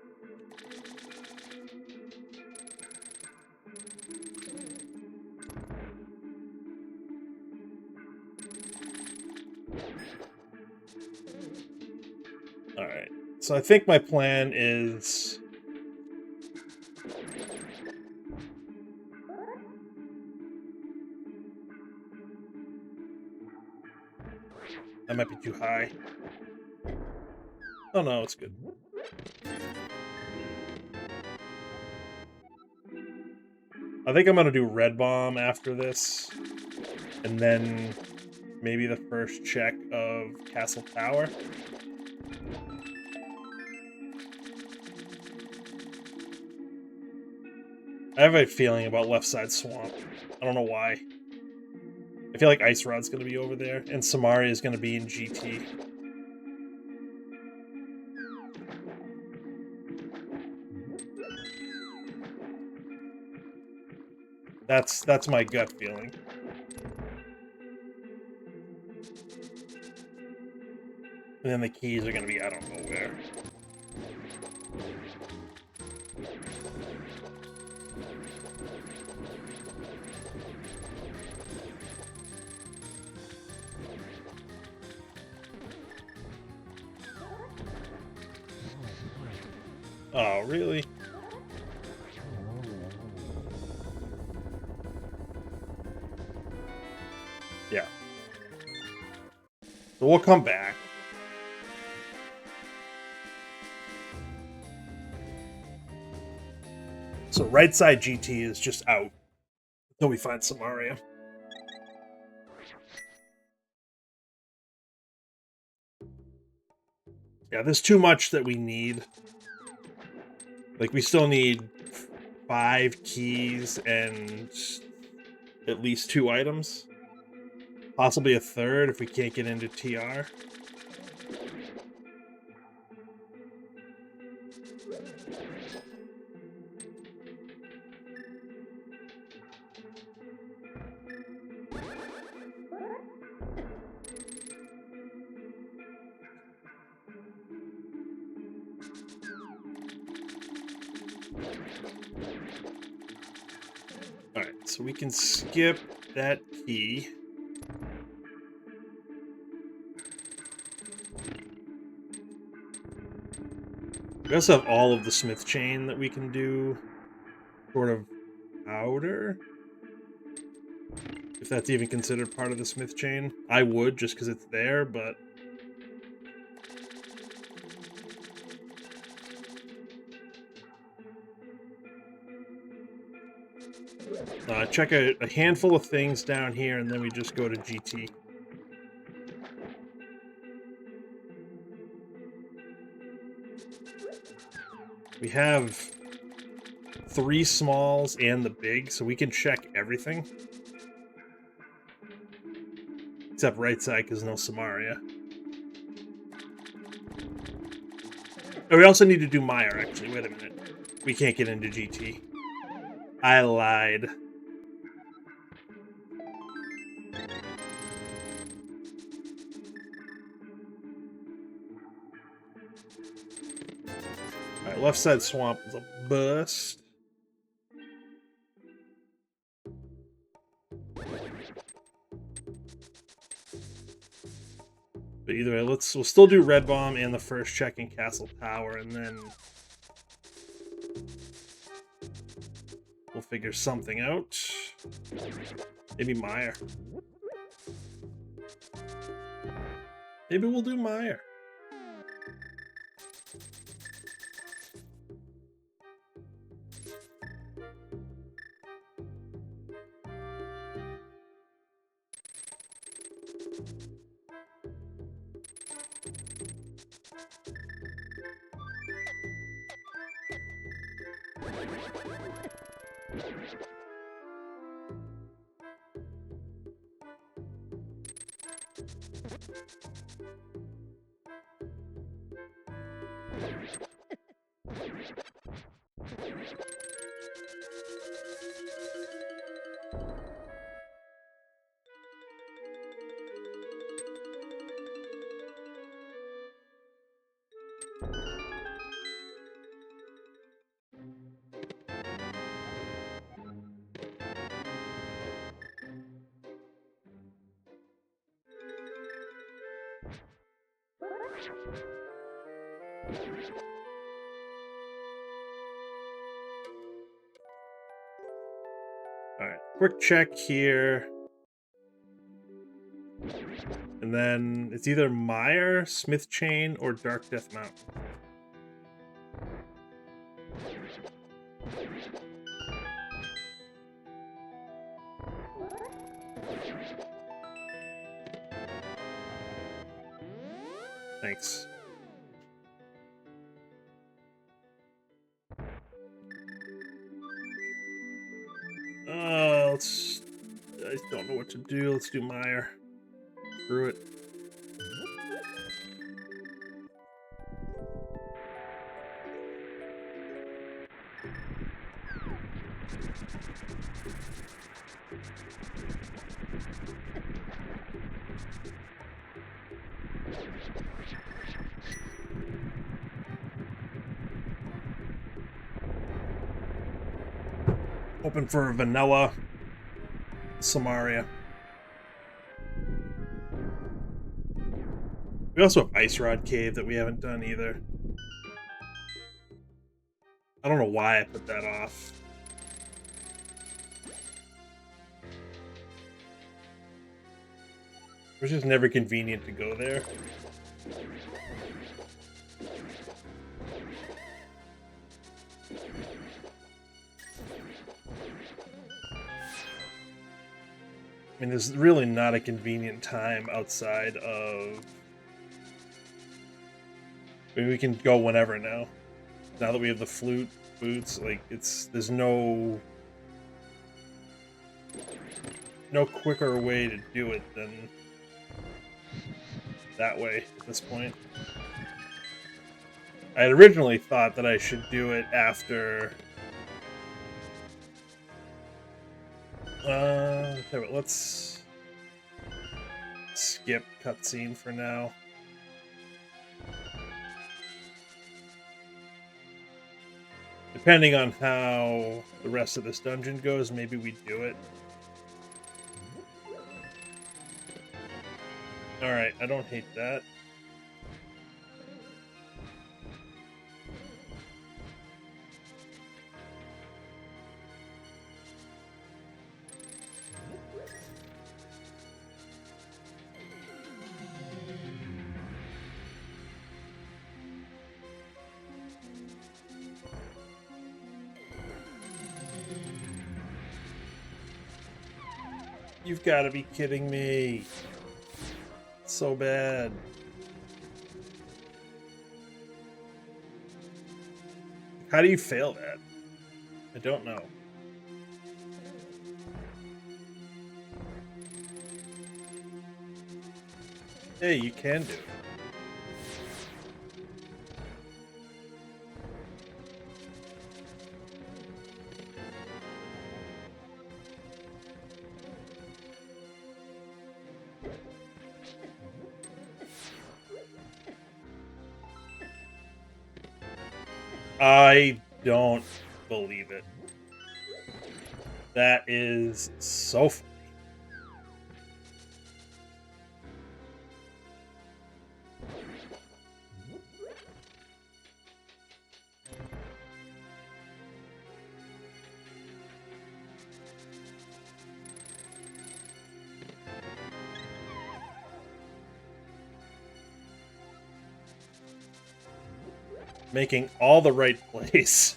Alright, so I think my plan is... That might be too high. Oh no, it's good. I think I'm gonna do Red Bomb after this, and then maybe the first check of Castle Tower. I have a feeling about Left Side Swamp. I don't know why. I feel like Ice Rod's going to be over there, and Samaria is going to be in GT. That's my gut feeling. And then the keys are going to be I don't know where. Oh, really? Yeah. So we'll come back. So right side GT is just out until we find Samaria. Yeah, there's too much that we need. Like, we still need 5 keys and at least 2 items. Possibly a third if we can't get into TR. Alright, so we can skip that key. We also have all of the smith chain that we can do sort of outer. If that's even considered part of the smith chain. I would, just because it's there, but... check a handful of things down here, and then we just go to GT. We have 3 smalls and the big, so we can check everything. Except right side, because no Samaria. Oh, we also need to do Meyer, actually. Wait a minute. We can't get into GT. I lied. Alright, left side swamp is a bust. But either way, we'll still do Red Bomb and the first check in Castle Tower, and then we'll figure something out. Maybe Meyer. Maybe we'll do Meyer. Alright, quick check here. And then it's either Meyer, Smith Chain, or Dark Death Mountain. Thanks. I don't know what to do. Let's do Meyer. Screw it. Hoping for vanilla Samaria. We also have Ice Rod Cave that we haven't done either. I don't know why I put that off. It was just never convenient to go there. I mean, there's really not a convenient time outside of... I mean, we can go whenever now. Now that we have the flute boots, like, there's no quicker way to do it than that way at this point. I had originally thought that I should do it after... okay, but let's skip cutscene for now. Depending on how the rest of this dungeon goes, maybe we do it. Alright, I don't hate that. You've got to be kidding me. It's so bad. How do you fail that? I don't know. Hey, you can do it. I don't believe it. That is so funny. Making all the right plays.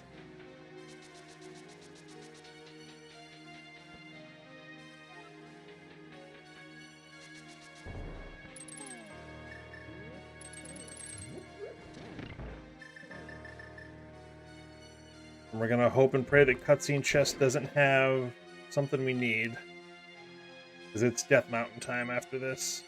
And we're gonna hope and pray that cutscene chest doesn't have something we need. Because it's Death Mountain time after this.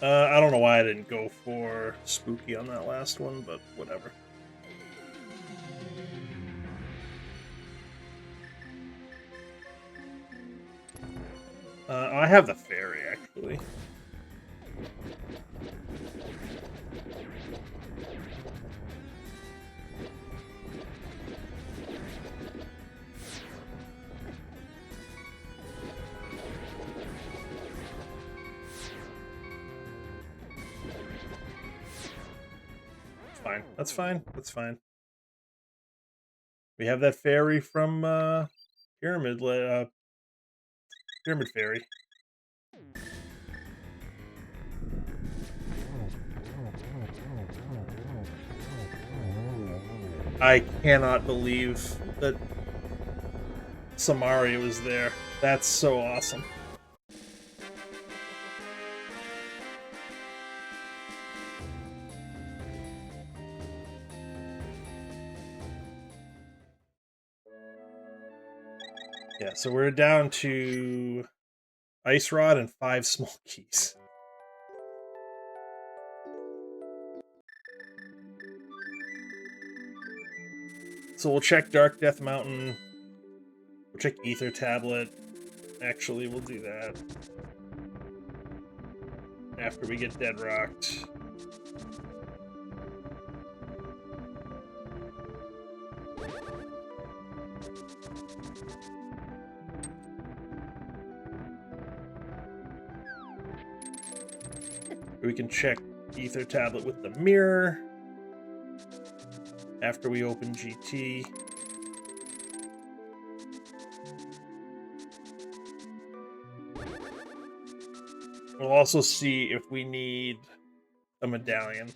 I don't know why I didn't go for spooky on that last one, but whatever. I have the fairy, actually. Fine. That's fine. That's fine. We have that fairy from Pyramid Fairy. I cannot believe that Samaria was there. That's so awesome. Yeah, so we're down to Ice Rod and 5 small keys. So we'll check Dark Death Mountain. We'll check Ether Tablet. Actually, we'll do that after we get Dead Rocked. We can check Ether Tablet with the mirror after we open GT. We'll also see if we need a medallion.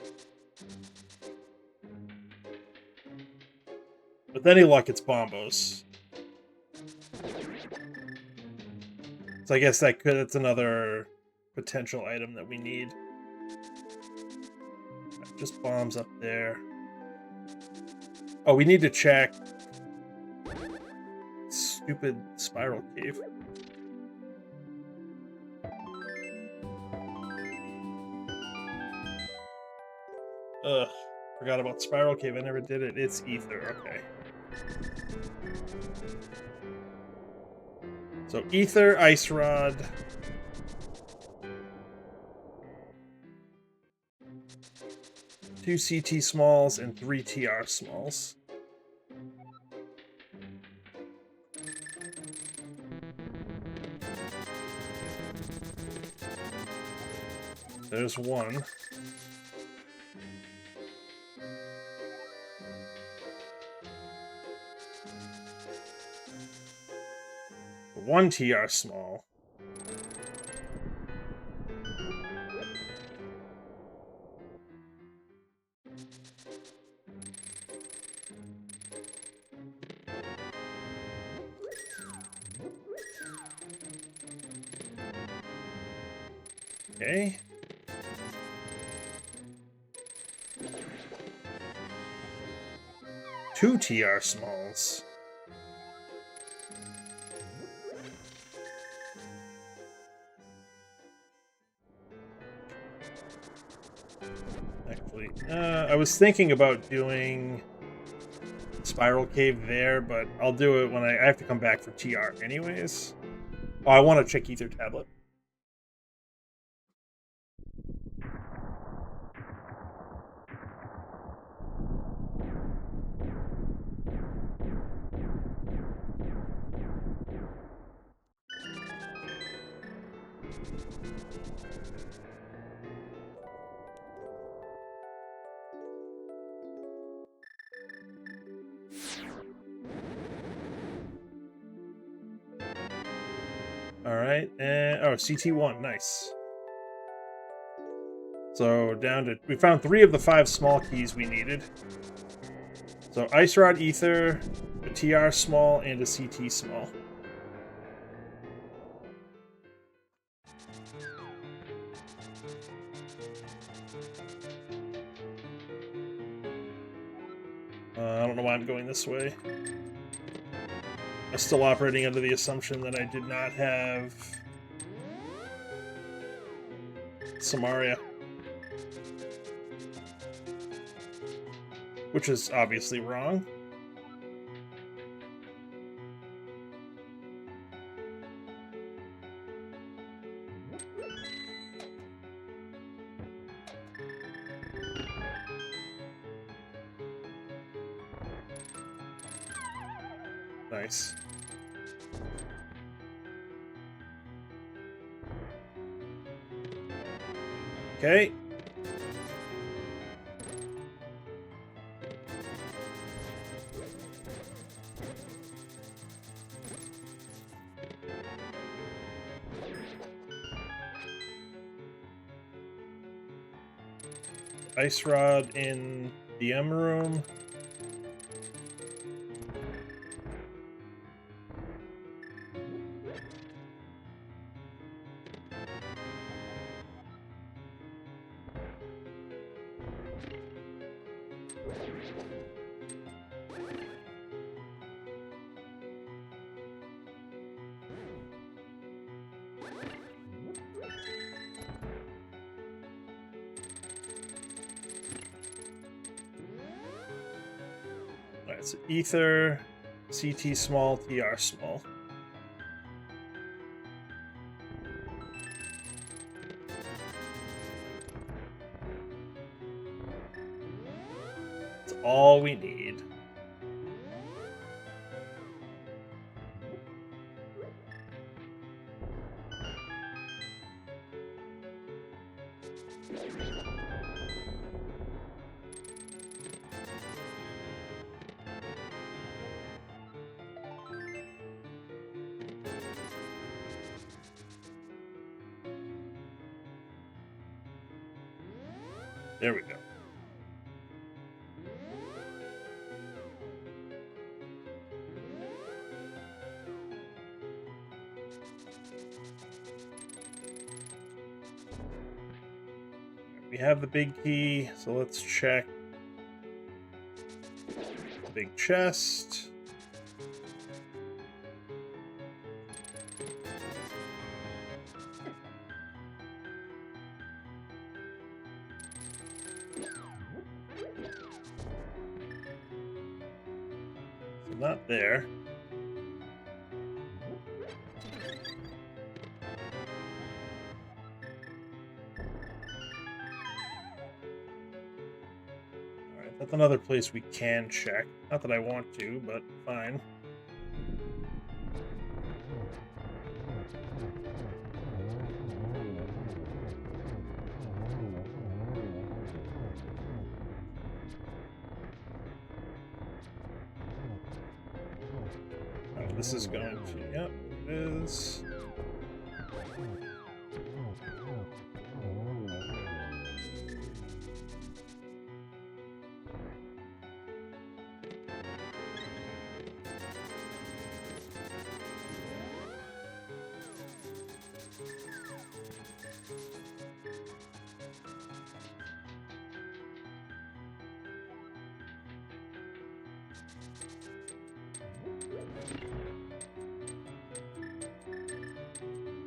With any luck, it's Bombos. So I guess that's another potential item that we need. Just bombs up there. Oh, we need to check stupid Spiral Cave. Ugh, forgot about Spiral Cave. I never did it. It's Ether, okay. So Ether, Ice Rod. Two CT smalls and 3 TR smalls. There's one. One TR small. Okay. Two TR smalls. Actually, I was thinking about doing Spiral Cave there, but I'll do it when I have to come back for TR anyways. Oh, I want to check Ether Tablet. Alright, and oh, CT1, nice. So down to, we found 3 of the 5 small keys we needed. So Ice Rod, Ether, a TR small, and a CT small. I don't know why I'm going this way. I'm still operating under the assumption that I did not have Samaria. Which is obviously wrong. Nice. Okay. ice rod in DM room. Alright, so ether, CT small, TR small. That's all we need. There we go. We have the big key, so let's check the big chest. So not there. That's another place we can check. Not that I want to, but fine. Oh, this is going to... Yep, it is.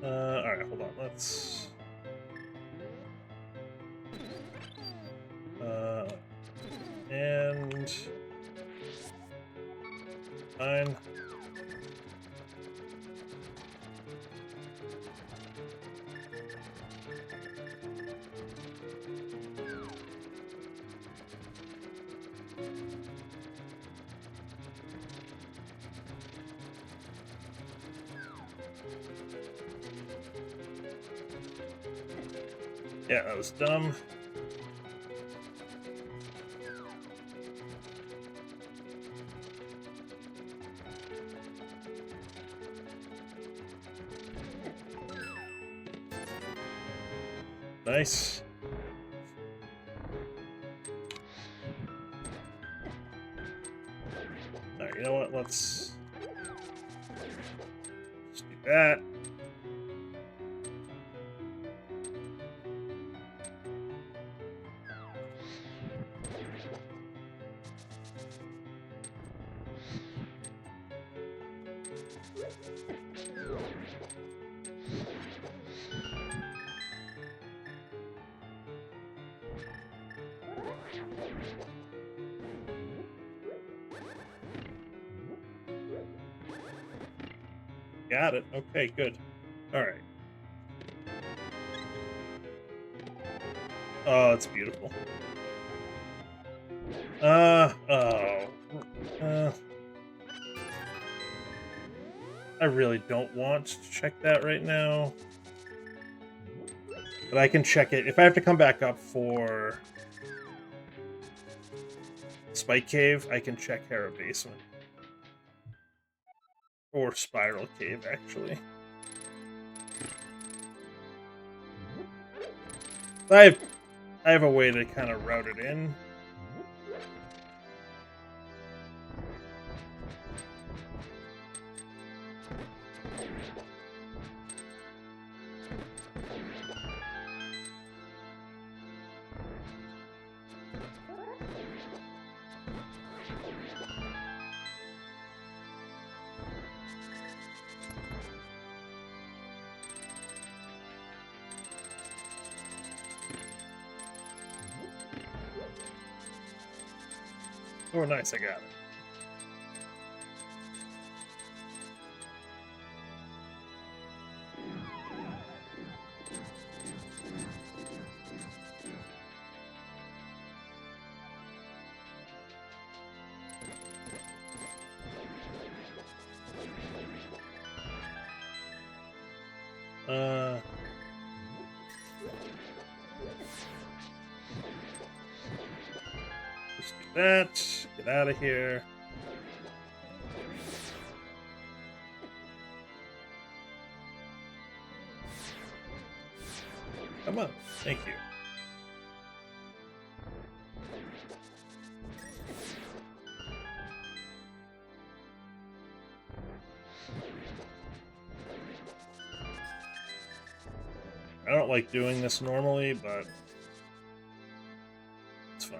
Alright, hold on, let's... and... Fine. Yeah, that was dumb. Nice. Alright, you know what? Let's do that. Got it. Okay, good. Alright. Oh, it's beautiful. I really don't want to check that right now. But I can check it. If I have to come back up for Spike Cave, I can check Hera Basement. Or Spiral Cave, actually. I I have a way to kind of route it in. Oh, nice, I got it. Just do that. Get out of here. Come on. Thank you. I don't like doing this normally, but it's fine.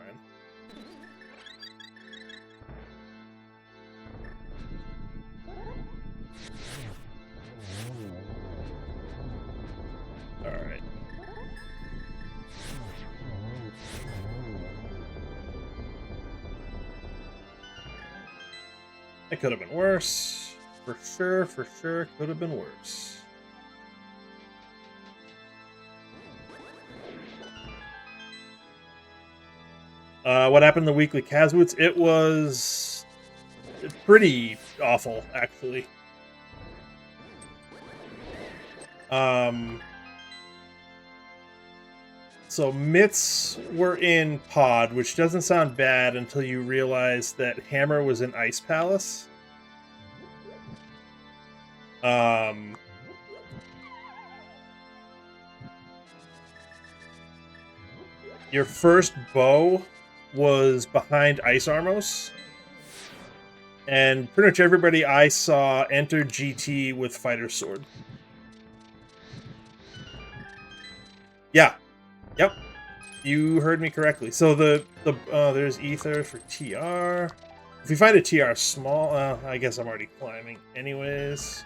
All right. It could have been worse. For sure, could have been worse. What happened in the weekly Kazwoots? It was pretty awful, actually. So mitts were in pod, which doesn't sound bad until you realize that Hammer was in Ice Palace. Your first bow was behind Ice Armos, and pretty much everybody I saw entered GT with Fighter Sword. Yeah. Yep. You heard me correctly. So there's Ether for TR. If you find a TR small, I guess I'm already climbing anyways.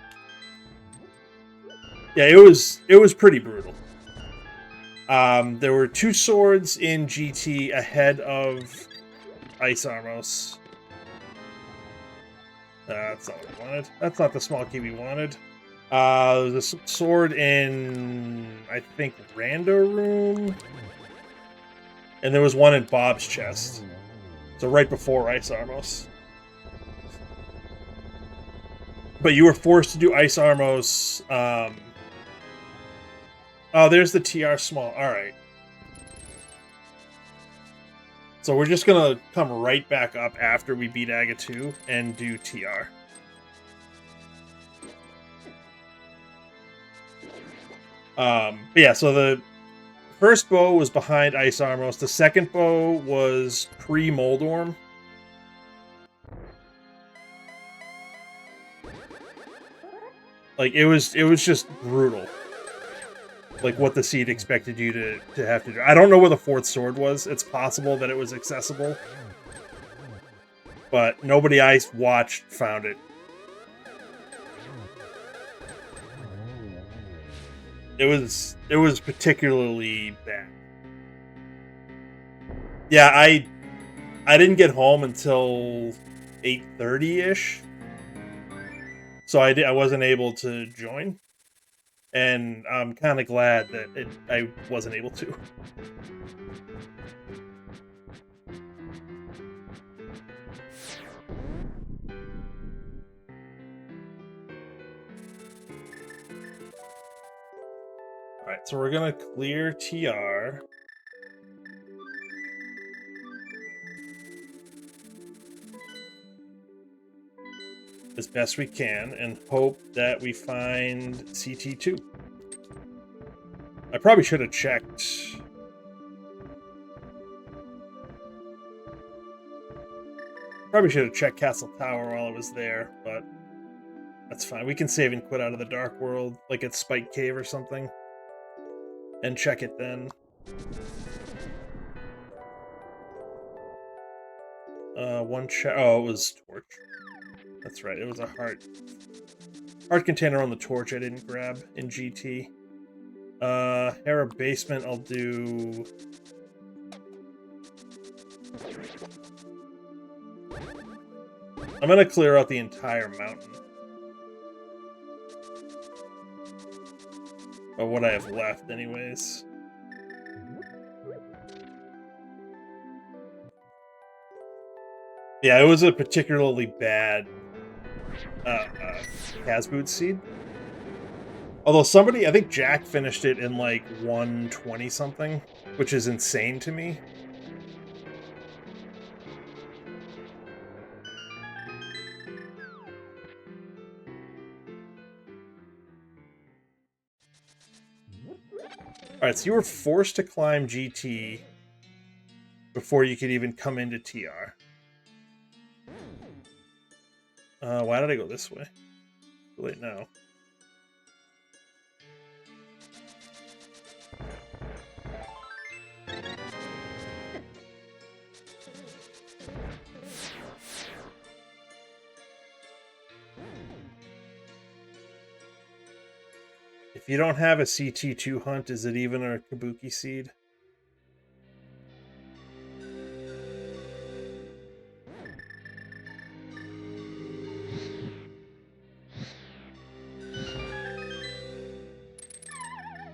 Yeah, it was pretty brutal. There were 2 swords in GT ahead of Ice Armos. That's not what I wanted. That's not the small key we wanted. There's a sword in, I think, Rando Room. And there was one in Bob's chest. So right before Ice Armos. But you were forced to do Ice Armos. Oh, there's the TR small. Alright. So we're just going to come right back up after we beat Aga 2 and do TR. But yeah, so the first bow was behind Ice Armos. The second bow was pre-Moldorm. Like, it was just brutal. Like, what the seed expected you to have to do. I don't know where the 4th sword was. It's possible that it was accessible. But nobody I watched found it. It was particularly bad. Yeah, I didn't get home until 8:30-ish. So I wasn't able to join. And I'm kind of glad that I wasn't able to. Alright, so we're going to clear TR. As best we can, and hope that we find CT2. I probably should have checked Probably should have checked Castle Tower while I was there, but that's fine. We can save and quit out of the Dark World, like at Spike Cave or something, and check it then. One check. Oh, it was torch. That's right. It was a heart container on the torch I didn't grab in GT. Hera basement. I'll do. I'm gonna clear out the entire mountain. Or what I have left, anyways. Yeah, it was a particularly bad Casboot seed. Although somebody, I think Jack finished it in like 120 something, which is insane to me. Alright, so you were forced to climb GT before you could even come into TR. Why did I go this way? Too late now. If you don't have a CT2 hunt, is it even a Cabookey seed?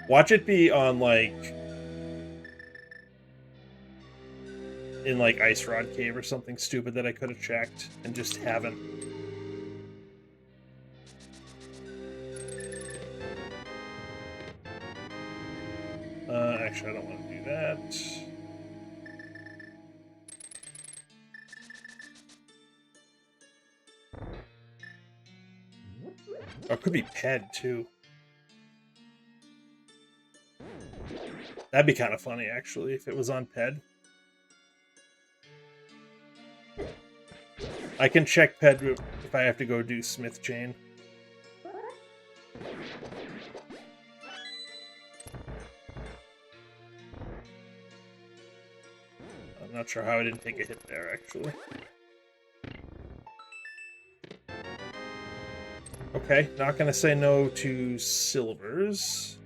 Watch it be on, like, in, like, Ice Rod Cave or something stupid that I could have checked and just haven't. Actually, I don't want to do that. Oh, it could be Ped, too. That'd be kind of funny, actually, if it was on Ped. I can check Ped if I have to go do Smith Chain. I'm not sure how I didn't take a hit there, actually. Okay, not gonna say no to silvers.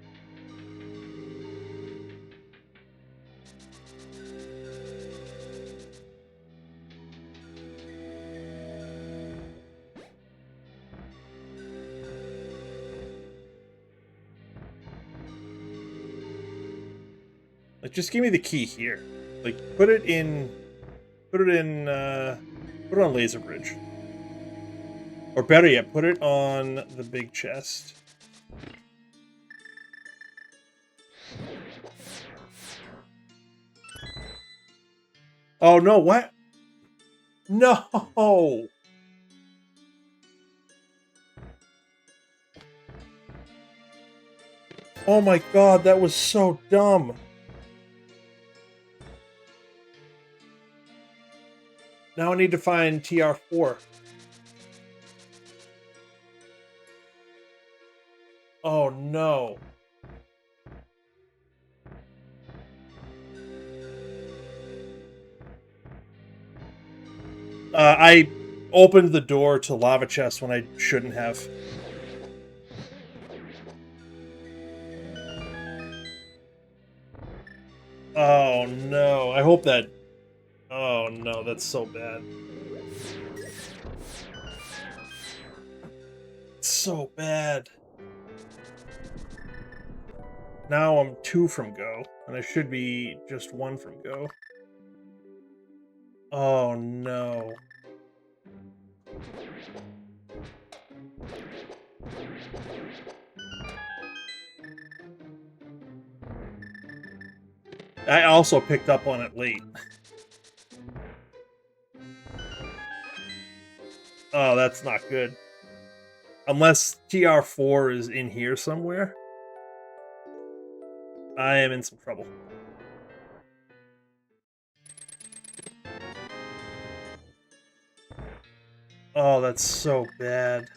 Like, just give me the key here. Like, put it on Laser Bridge. Or better yet, put it on the big chest. Oh, no, what? No! Oh my god, that was so dumb. Now I need to find TR4. Oh no. I opened the door to lava chest when I shouldn't have. Oh no. I hope that... Oh no, that's so bad. It's so bad. Now I'm 2 from go, and I should be just 1 from go. Oh no. I also picked up on it late. Oh, that's not good. Unless TR4 is in here somewhere, I am in some trouble. Oh, that's so bad.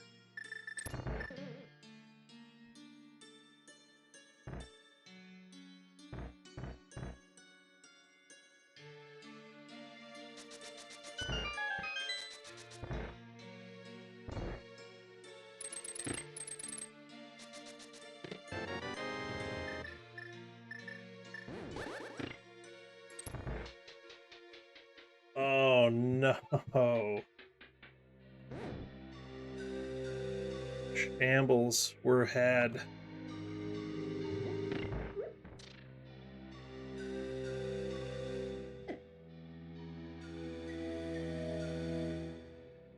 Oh no. Shambles were had.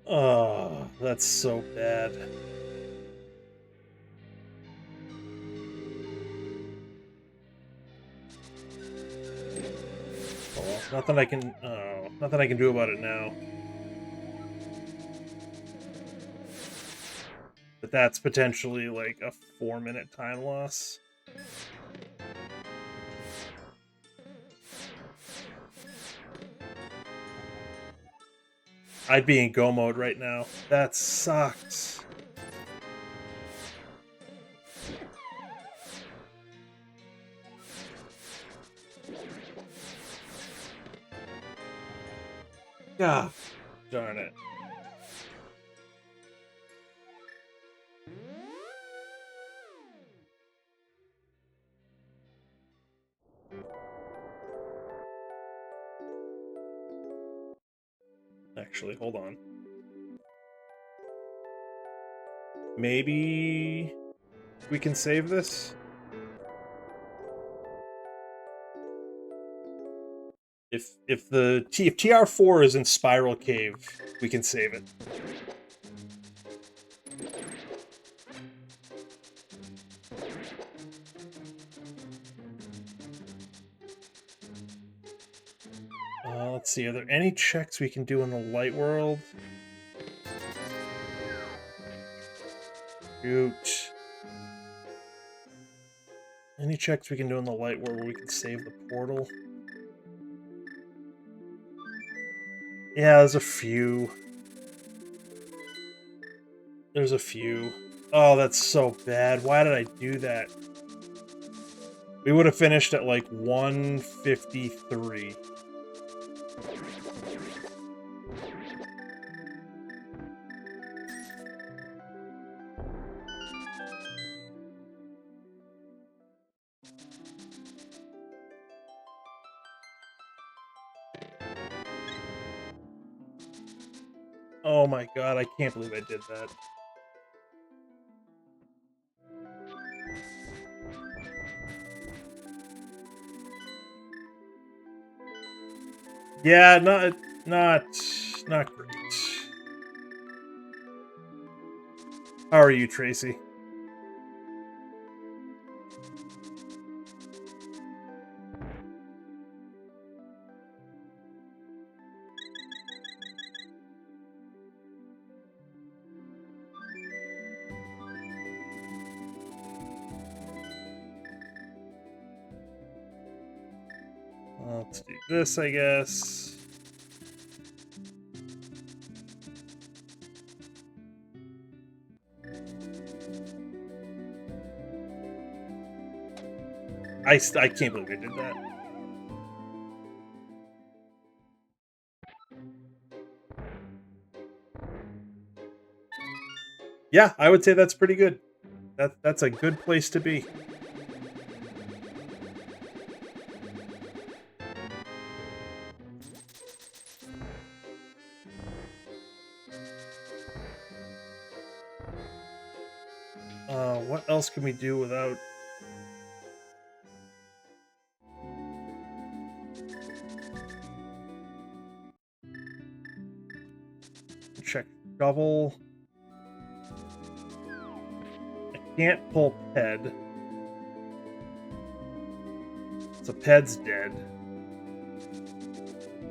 Oh, that's so bad. Oh, well, nothing I can. Oh, nothing I can do about it now. But that's potentially like a 4-minute time loss. I'd be in go mode right now. That sucks. God darn it. Actually, hold on. Maybe we can save this? If TR4 is in Spiral Cave, we can save it. Let's see, are there any checks we can do in the light world? Shoot. Any checks we can do in the light world where we can save the portal? Yeah, there's a few. There's a few. Oh, that's so bad. Why did I do that? We would have finished at like 153. Oh my god, I can't believe I did that. Yeah, not great. How are you, Tracy? Let's do this, I guess. I can't believe I did that. Yeah, I would say that's pretty good. That's a good place to be. What else can we do without... Check shovel. I can't pull Ped. So Ped's dead.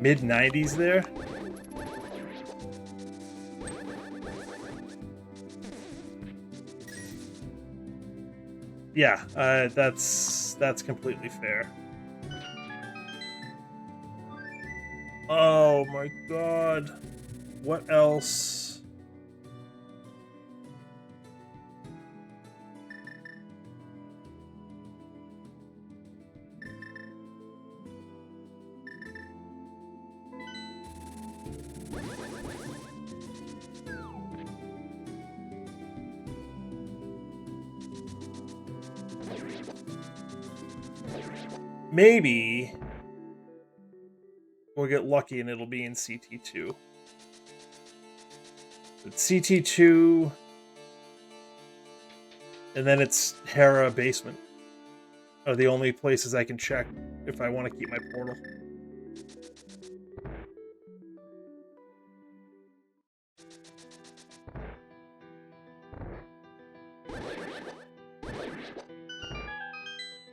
Mid-90s there? Yeah, that's completely fair. Oh my god. What else? maybe we'll get lucky and it'll be in CT2. It's CT2, and then it's Hera basement are the only places I can check if I want to keep my portal.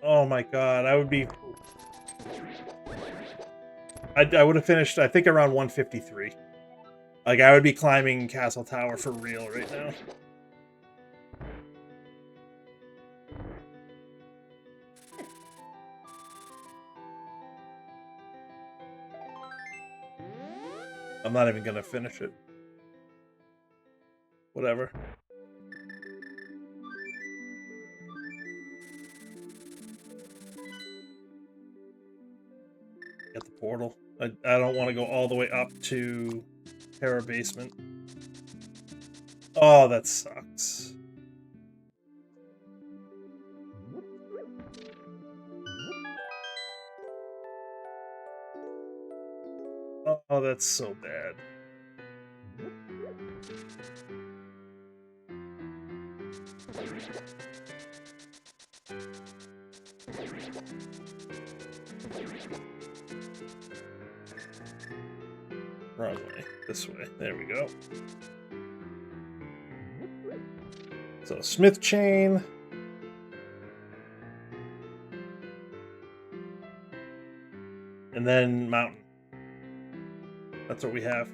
Oh my god, I would be... I would have finished, I think, around 153. Like, I would be climbing Castle Tower for real right now. I'm not even gonna finish it. Whatever. Get the portal. I don't want to go all the way up to Terra Basement. Oh, that sucks. Oh, that's so bad. Wrong way. This way. There we go. So, Smith Chain. And then Mountain. That's what we have.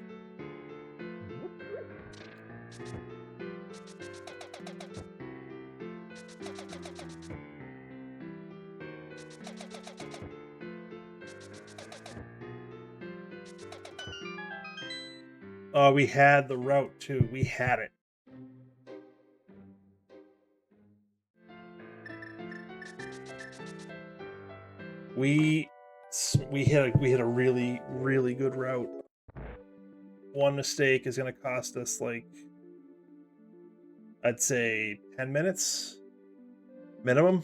Oh, we had the route too. We had it. We hit a really, really good route. One mistake is going to cost us, like, I'd say 10 minutes minimum.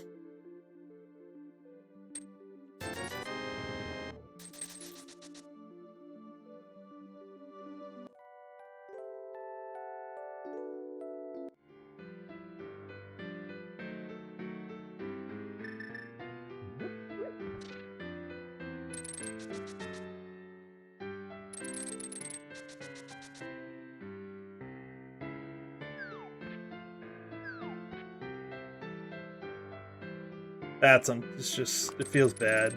It's just, it feels bad.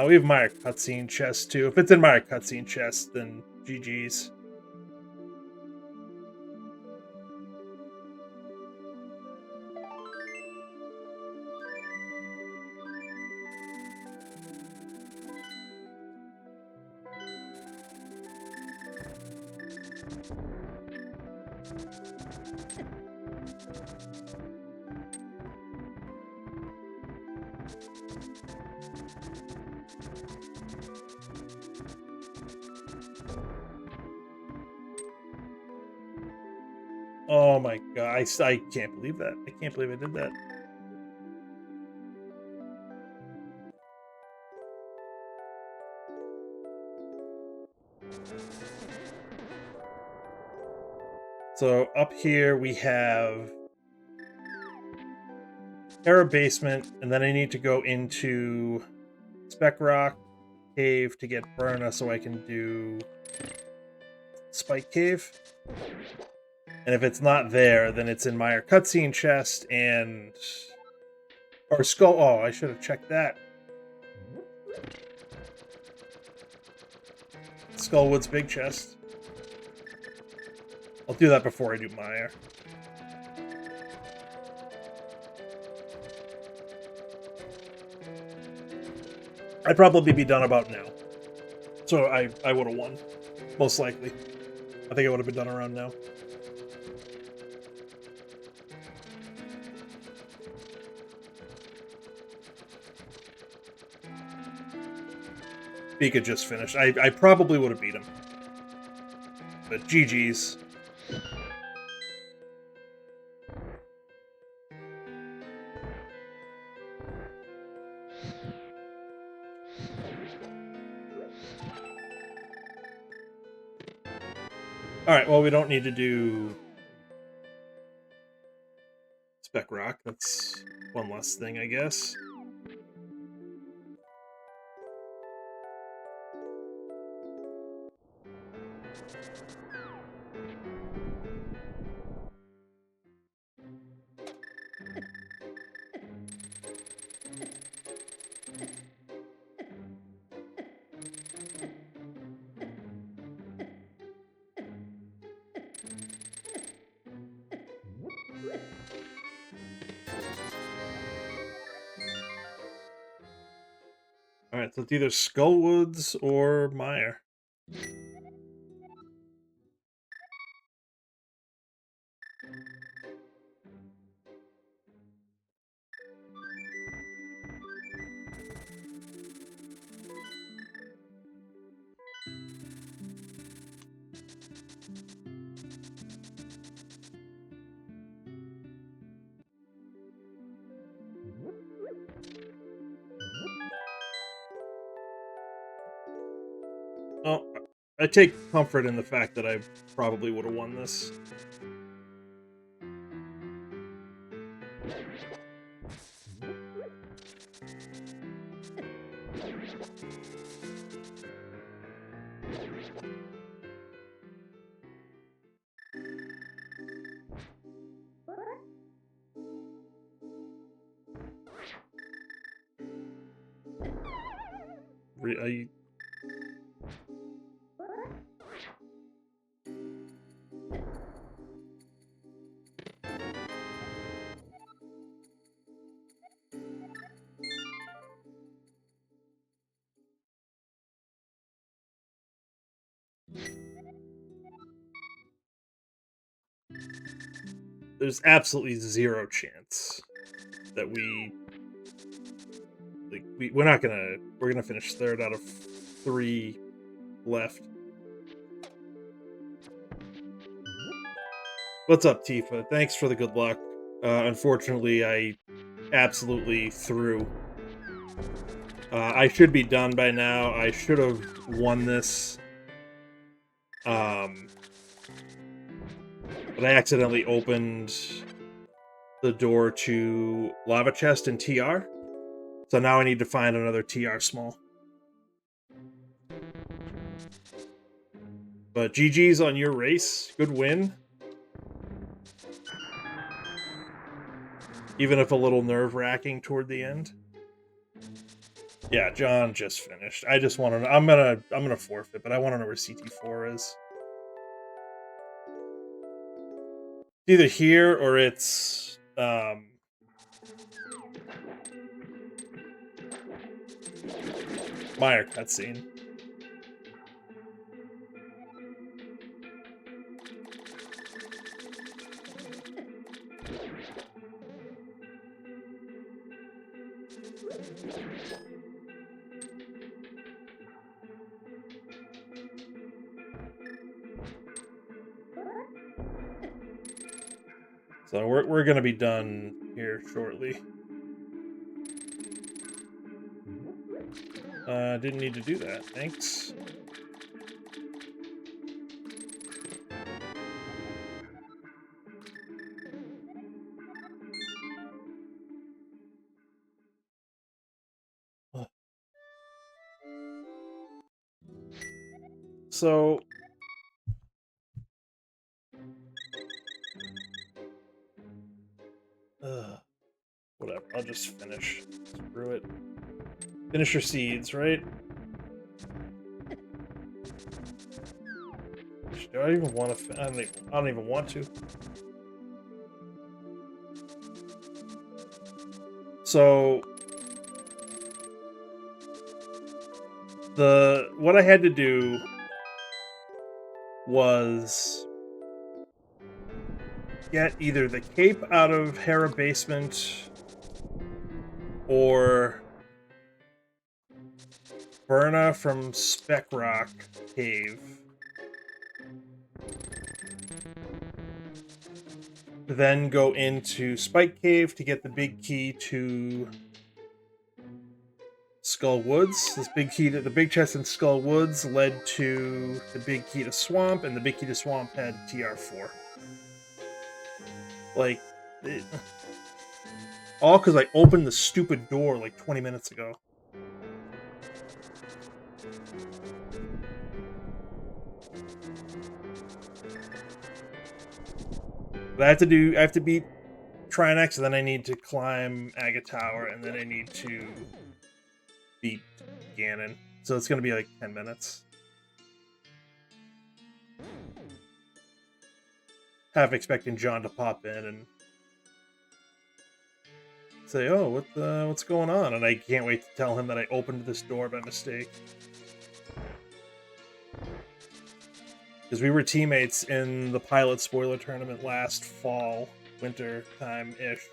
We have Maya cutscene chest too. If it's in Maya cutscene chest, then GG's. Oh my god, I can't believe that. I can't believe I did that. So up here we have Terra Basement, and then I need to go into Spec Rock Cave to get Burna so I can do Spike Cave. And if it's not there, then it's in Meyer cutscene chest and... Or Skull... Oh, I should have checked that. Skullwood's big chest. I'll do that before I do Meyer. I'd probably be done about now. So I would have won. most likely. I think it would have been done around now. Pika just finished. I probably would have beat him. But GG's. Alright, well, we don't need to do Spec Rock. That's one less thing, I guess. Alright, so it's either Skullwoods or Meyer. Well, I take comfort in the fact that I probably would have won this. There's absolutely zero chance that we're gonna finish third out of 3 left. What's up, Tifa? Thanks for the good luck. Unfortunately, I absolutely threw. I should be done by now. I should have won this. But I accidentally opened the door to Lava Chest and TR. So now I need to find another TR small. But GG's on your race. Good win. Even if a little nerve-wracking toward the end. Yeah, John just finished. I just want to know. I'm gonna forfeit, but I want to know where CT4 is. It's either here or it's Meyer cutscene. So we're gonna be done here shortly. Didn't need to do that. Thanks. So whatever. I'll just finish. Screw it. Finish your seeds, right? Do I even want to? I don't even want to. So what I had to do was get either the cape out of Hera Basement or Berna from Spec Rock Cave. Then go into Spike Cave to get the big key to Skull Woods. This big key to the big chest in Skull Woods led to the big key to Swamp, and the big key to Swamp had TR4. Like, all because I opened the stupid door like 20 minutes ago. But I have to beat Trinex, and then I need to climb Aga Tower, and then I need to beat Ganon. So it's going to be like 10 minutes. Half expecting John to pop in and say, "Oh, what's going on?" And I can't wait to tell him that I opened this door by mistake. Because we were teammates in the pilot spoiler tournament last fall, winter time-ish.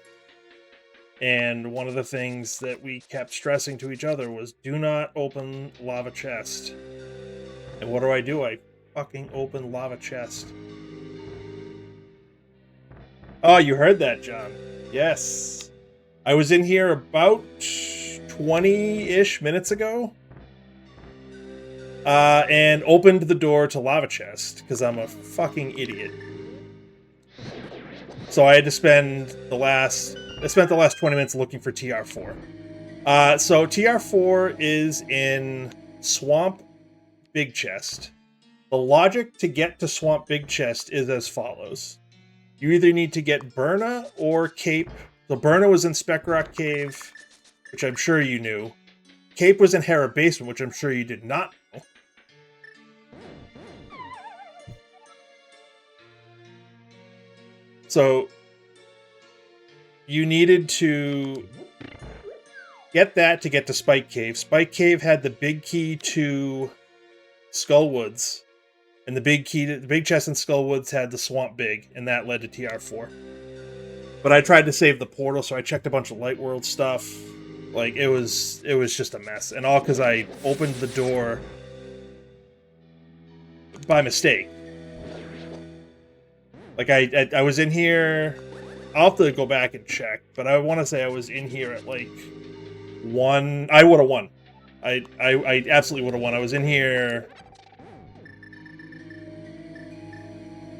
And one of the things that we kept stressing to each other was, do not open Lava Chest. And what do? I fucking open Lava Chest. Oh, you heard that, John. Yes. I was in here about 20-ish minutes ago. And opened the door to Lava Chest, because I'm a fucking idiot. So I had to spend I spent the last 20 minutes looking for TR4. So TR4 is in Swamp Big Chest. The logic to get to Swamp Big Chest is as follows. You either need to get Berna or Cape. So Berna was in Spec Rock Cave, which I'm sure you knew. Cape was in Hera Basement, which I'm sure you did not know. So you needed to get that to get to Spike Cave. Spike Cave had the big key to Skull Woods, and the big chest in Skull Woods had the Swamp Big, and that led to TR4. But I tried to save the portal, so I checked a bunch of Light World stuff. Like, it was just a mess, and all because I opened the door by mistake. Like, I was in here. I'll have to go back and check, but I want to say I was in here at like 1. I would have won. I absolutely would have won. I was in here.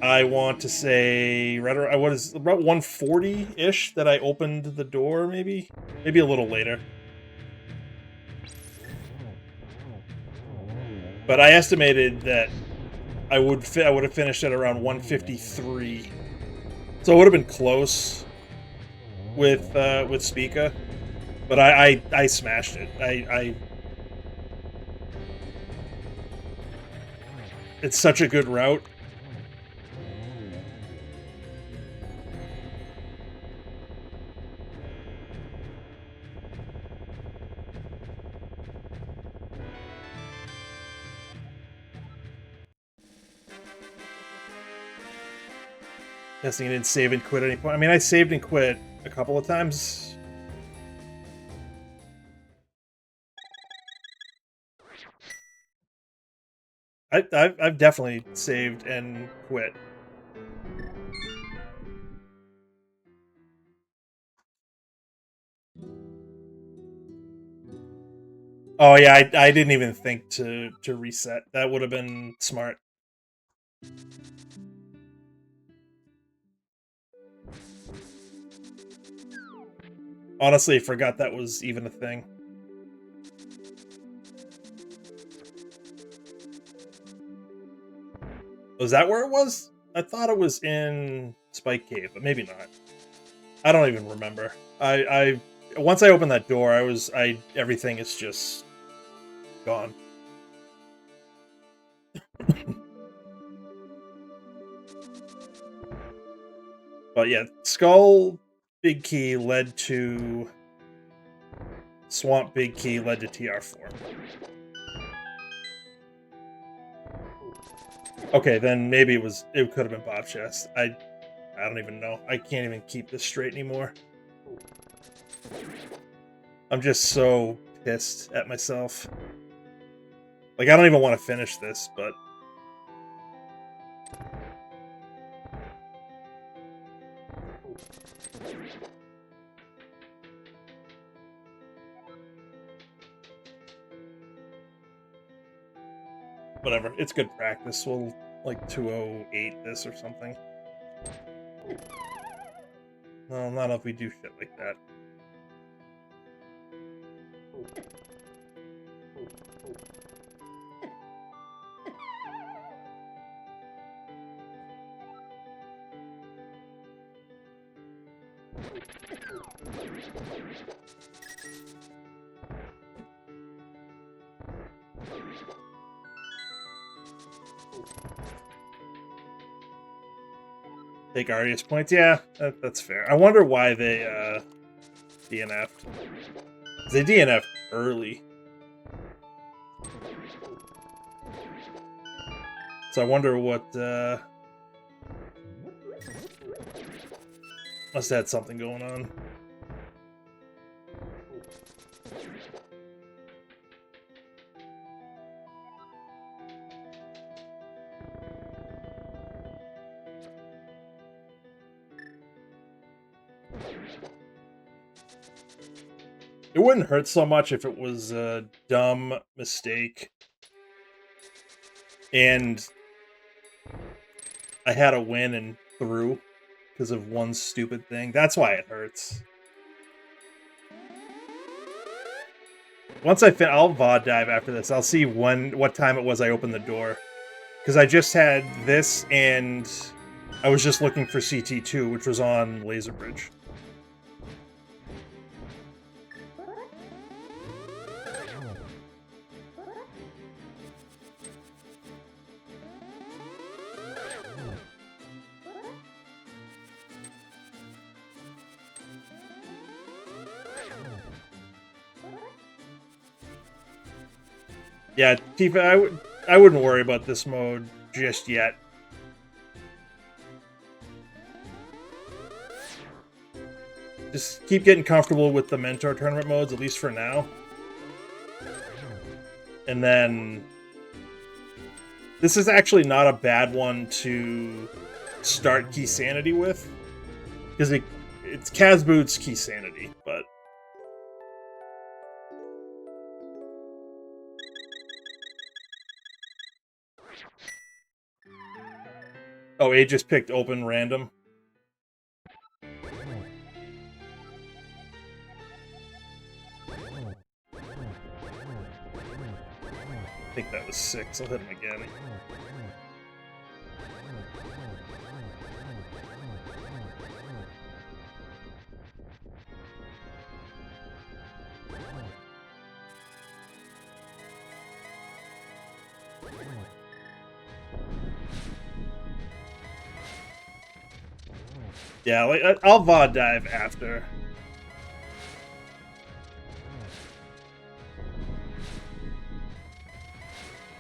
I want to say right. What is about 1:40-ish that I opened the door? Maybe a little later. But I estimated that I would have finished at around 1:53, so it would have been close with Spica, but I smashed it. It's such a good route. Guessing you didn't save and quit at any point. I mean, I saved and quit a couple of times. I've definitely saved and quit. Oh yeah, I didn't even think to reset. That would have been smart. Honestly, I forgot that was even a thing. Was that where it was? I thought it was in Spike Cave, but maybe not. I don't even remember. Once I opened that door, everything is just gone. But yeah, Skull Big Key led to Swamp Big Key led to TR4. Okay, then maybe it could have been Bob Chest. I don't even know. I can't even keep this straight anymore. I'm just so pissed at myself. Like, I don't even want to finish this, but... whatever. It's good practice. We'll, like, 208 this or something. Well, not if we do shit like that. Take Arius points? Yeah, that's fair. I wonder why they DNF'd. They DNF'd early. So I wonder what... must have had something going on. It wouldn't hurt so much if it was a dumb mistake. And I had a win and threw because of one stupid thing. That's why it hurts. Once I'll VOD dive after this. I'll see what time it was I opened the door. Because I just had this and I was just looking for CT2, which was on Laser Bridge. Yeah, Tifa, I wouldn't worry about this mode just yet. Just keep getting comfortable with the Mentor tournament modes, at least for now. And then... this is actually not a bad one to start Key Sanity with. Because it's Kazboot's Key Sanity, but... oh, A just picked open random. I think that was 6. I'll hit him again. Yeah, like I'll VOD dive after.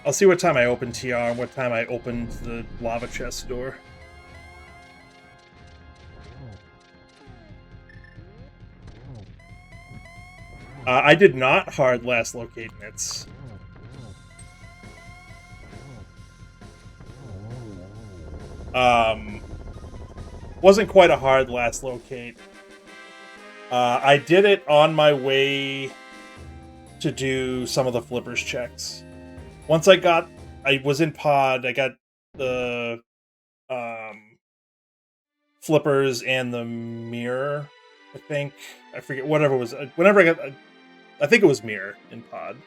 I'll see what time I opened TR and what time I opened the lava chest door. I did not hard last locate nits. Wasn't quite a hard last locate. I did it on my way to do some of the flippers checks. Once I was in pod, I got the flippers and the mirror, I think. I forget, whatever it was. Whenever I think it was mirror in pod.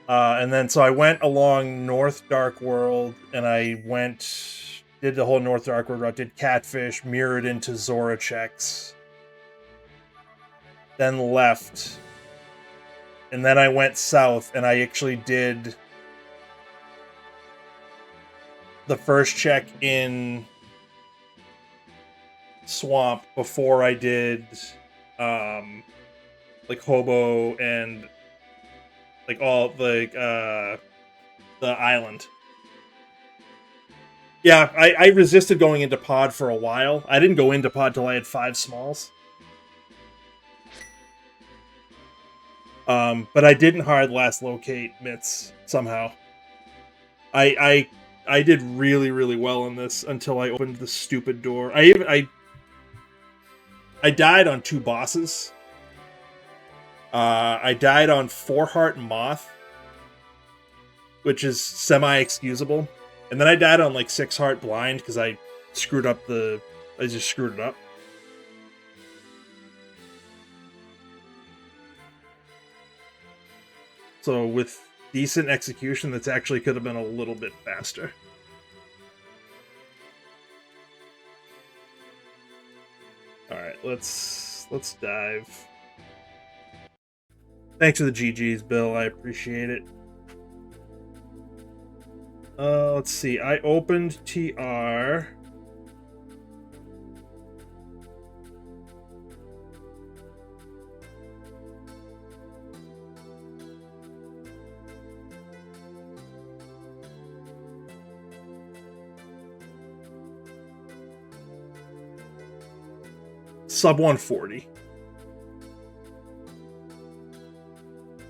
And then, so I went along North Dark World, and I did the whole North Dark World route, did Catfish, mirrored into Zora checks, then left, and then I went south, and I actually did the first check in Swamp before I did, like, Hobo and... like all like the island. Yeah, I resisted going into pod for a while. I didn't go into pod till I had 5 smalls. But I didn't hard last locate mitts somehow. I did really, really well in this until I opened the stupid door. I died on 2 bosses. I died on 4 Heart Moth, which is semi-excusable. And then I died on like 6 Heart Blind because I just screwed it up. So with decent execution, that's actually could have been a little bit faster. Alright, let's dive. Thanks for the GGs, Bill. I appreciate it. Let's see. I opened TR. Sub 140.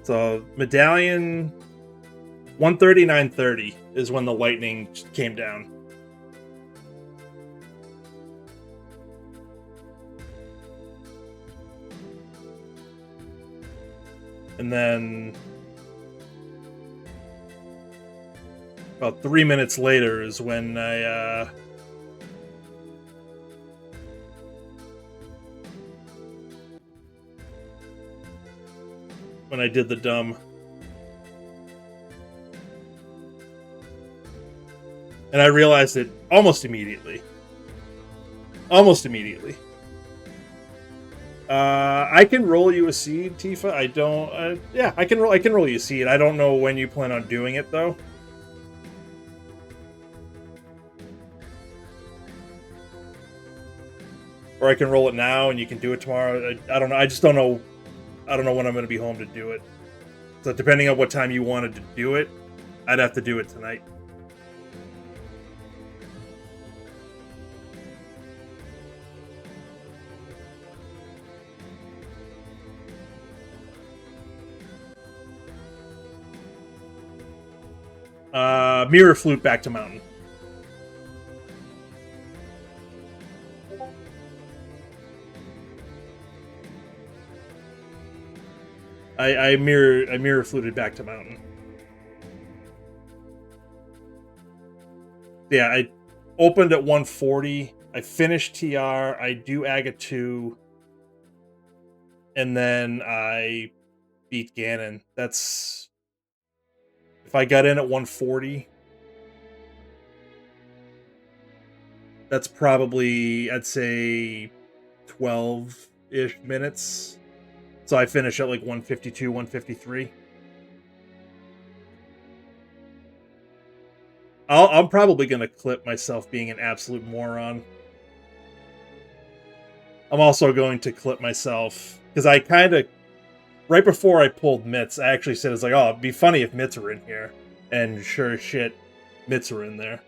So medallion 139.30 is when the lightning came down. And then about 3 minutes later is when I did the dumb. And I realized it almost immediately. Almost immediately. I can roll you a seed, Tifa. I don't. Yeah, I can roll you a seed. I don't know when you plan on doing it though. Or I can roll it now and you can do it tomorrow. I don't know. I just don't know. I don't know when I'm going to be home to do it. So depending on what time you wanted to do it, I'd have to do it tonight. Mirror flute back to mountain. I mirror fluted back to mountain. Yeah, I opened at 140. I finished TR. I do Aga 2. And then I beat Ganon. That's... If I got in at 140... That's probably, I'd say, 12-ish minutes. So I finish at like 152, 153. I'm probably going to clip myself being an absolute moron. I'm also going to clip myself, because I kind of, right before I pulled mitts, I actually said, it's like, oh, it'd be funny if mitts were in here. And sure as shit, mitts were in there.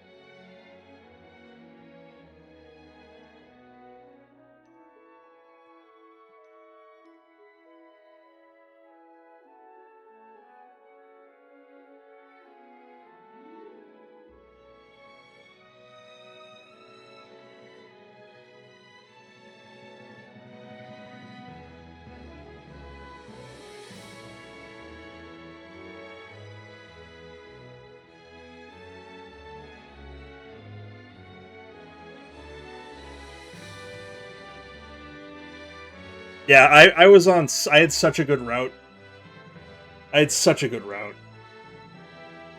Yeah, I was on... I had such a good route. I had such a good route.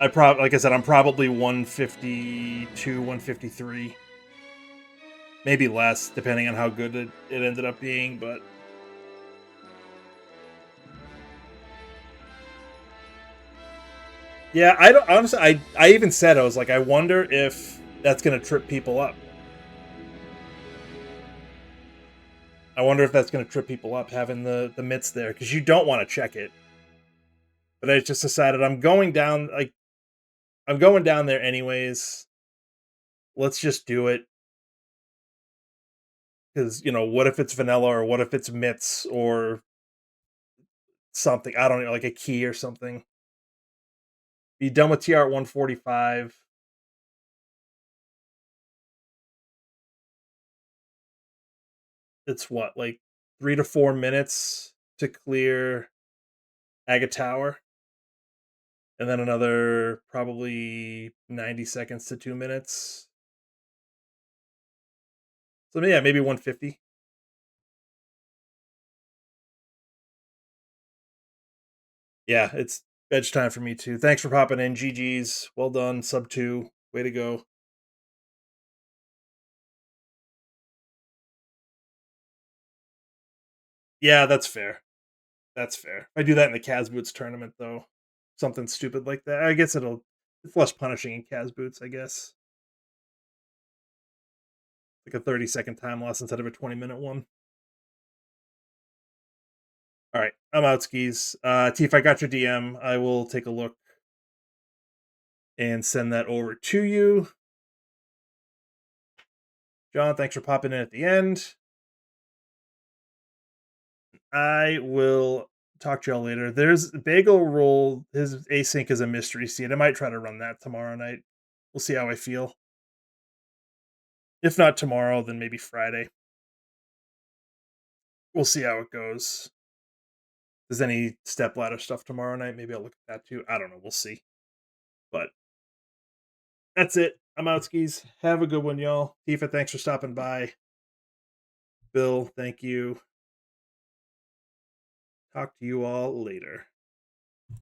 Like I said, I'm probably 152, 153. Maybe less, depending on how good it ended up being, but... Yeah, I don't... Honestly, I even said, I was like, I wonder if that's going to trip people up. I wonder if that's going to trip people up, having the mitts there, because you don't want to check it. But I just decided I'm going down, like, I'm going down there anyways. Let's just do it. Because, what if it's vanilla or what if it's mitts or something? I don't know, like a key or something. Be done with TR at 145. It's what, like 3 to 4 minutes to clear Agate Tower, and then another probably 90 seconds to 2 minutes. So yeah, maybe 150. Yeah, it's veg time for me too. Thanks for popping in. GG's. Well done. Sub 2. Way to go. Yeah, that's fair. That's fair. If I do that in the Kaz Boots tournament, though, something stupid like that, I guess it's less punishing in Kaz Boots, I guess. Like a 30-second time loss instead of a 20-minute one. All right, I'm out, skis. T, if I got your DM, I will take a look and send that over to you. John, thanks for popping in at the end. I will talk to y'all later. There's Bagel Roll. His async is a mystery seed. I might try to run that tomorrow night. We'll see how I feel. If not tomorrow, then maybe Friday. We'll see how it goes. If there's any Stepladder stuff tomorrow night, maybe I'll look at that too. I don't know. We'll see. But that's it. I'm out, skis. Have a good one, y'all. Tifa, thanks for stopping by. Bill, thank you. Talk to you all later.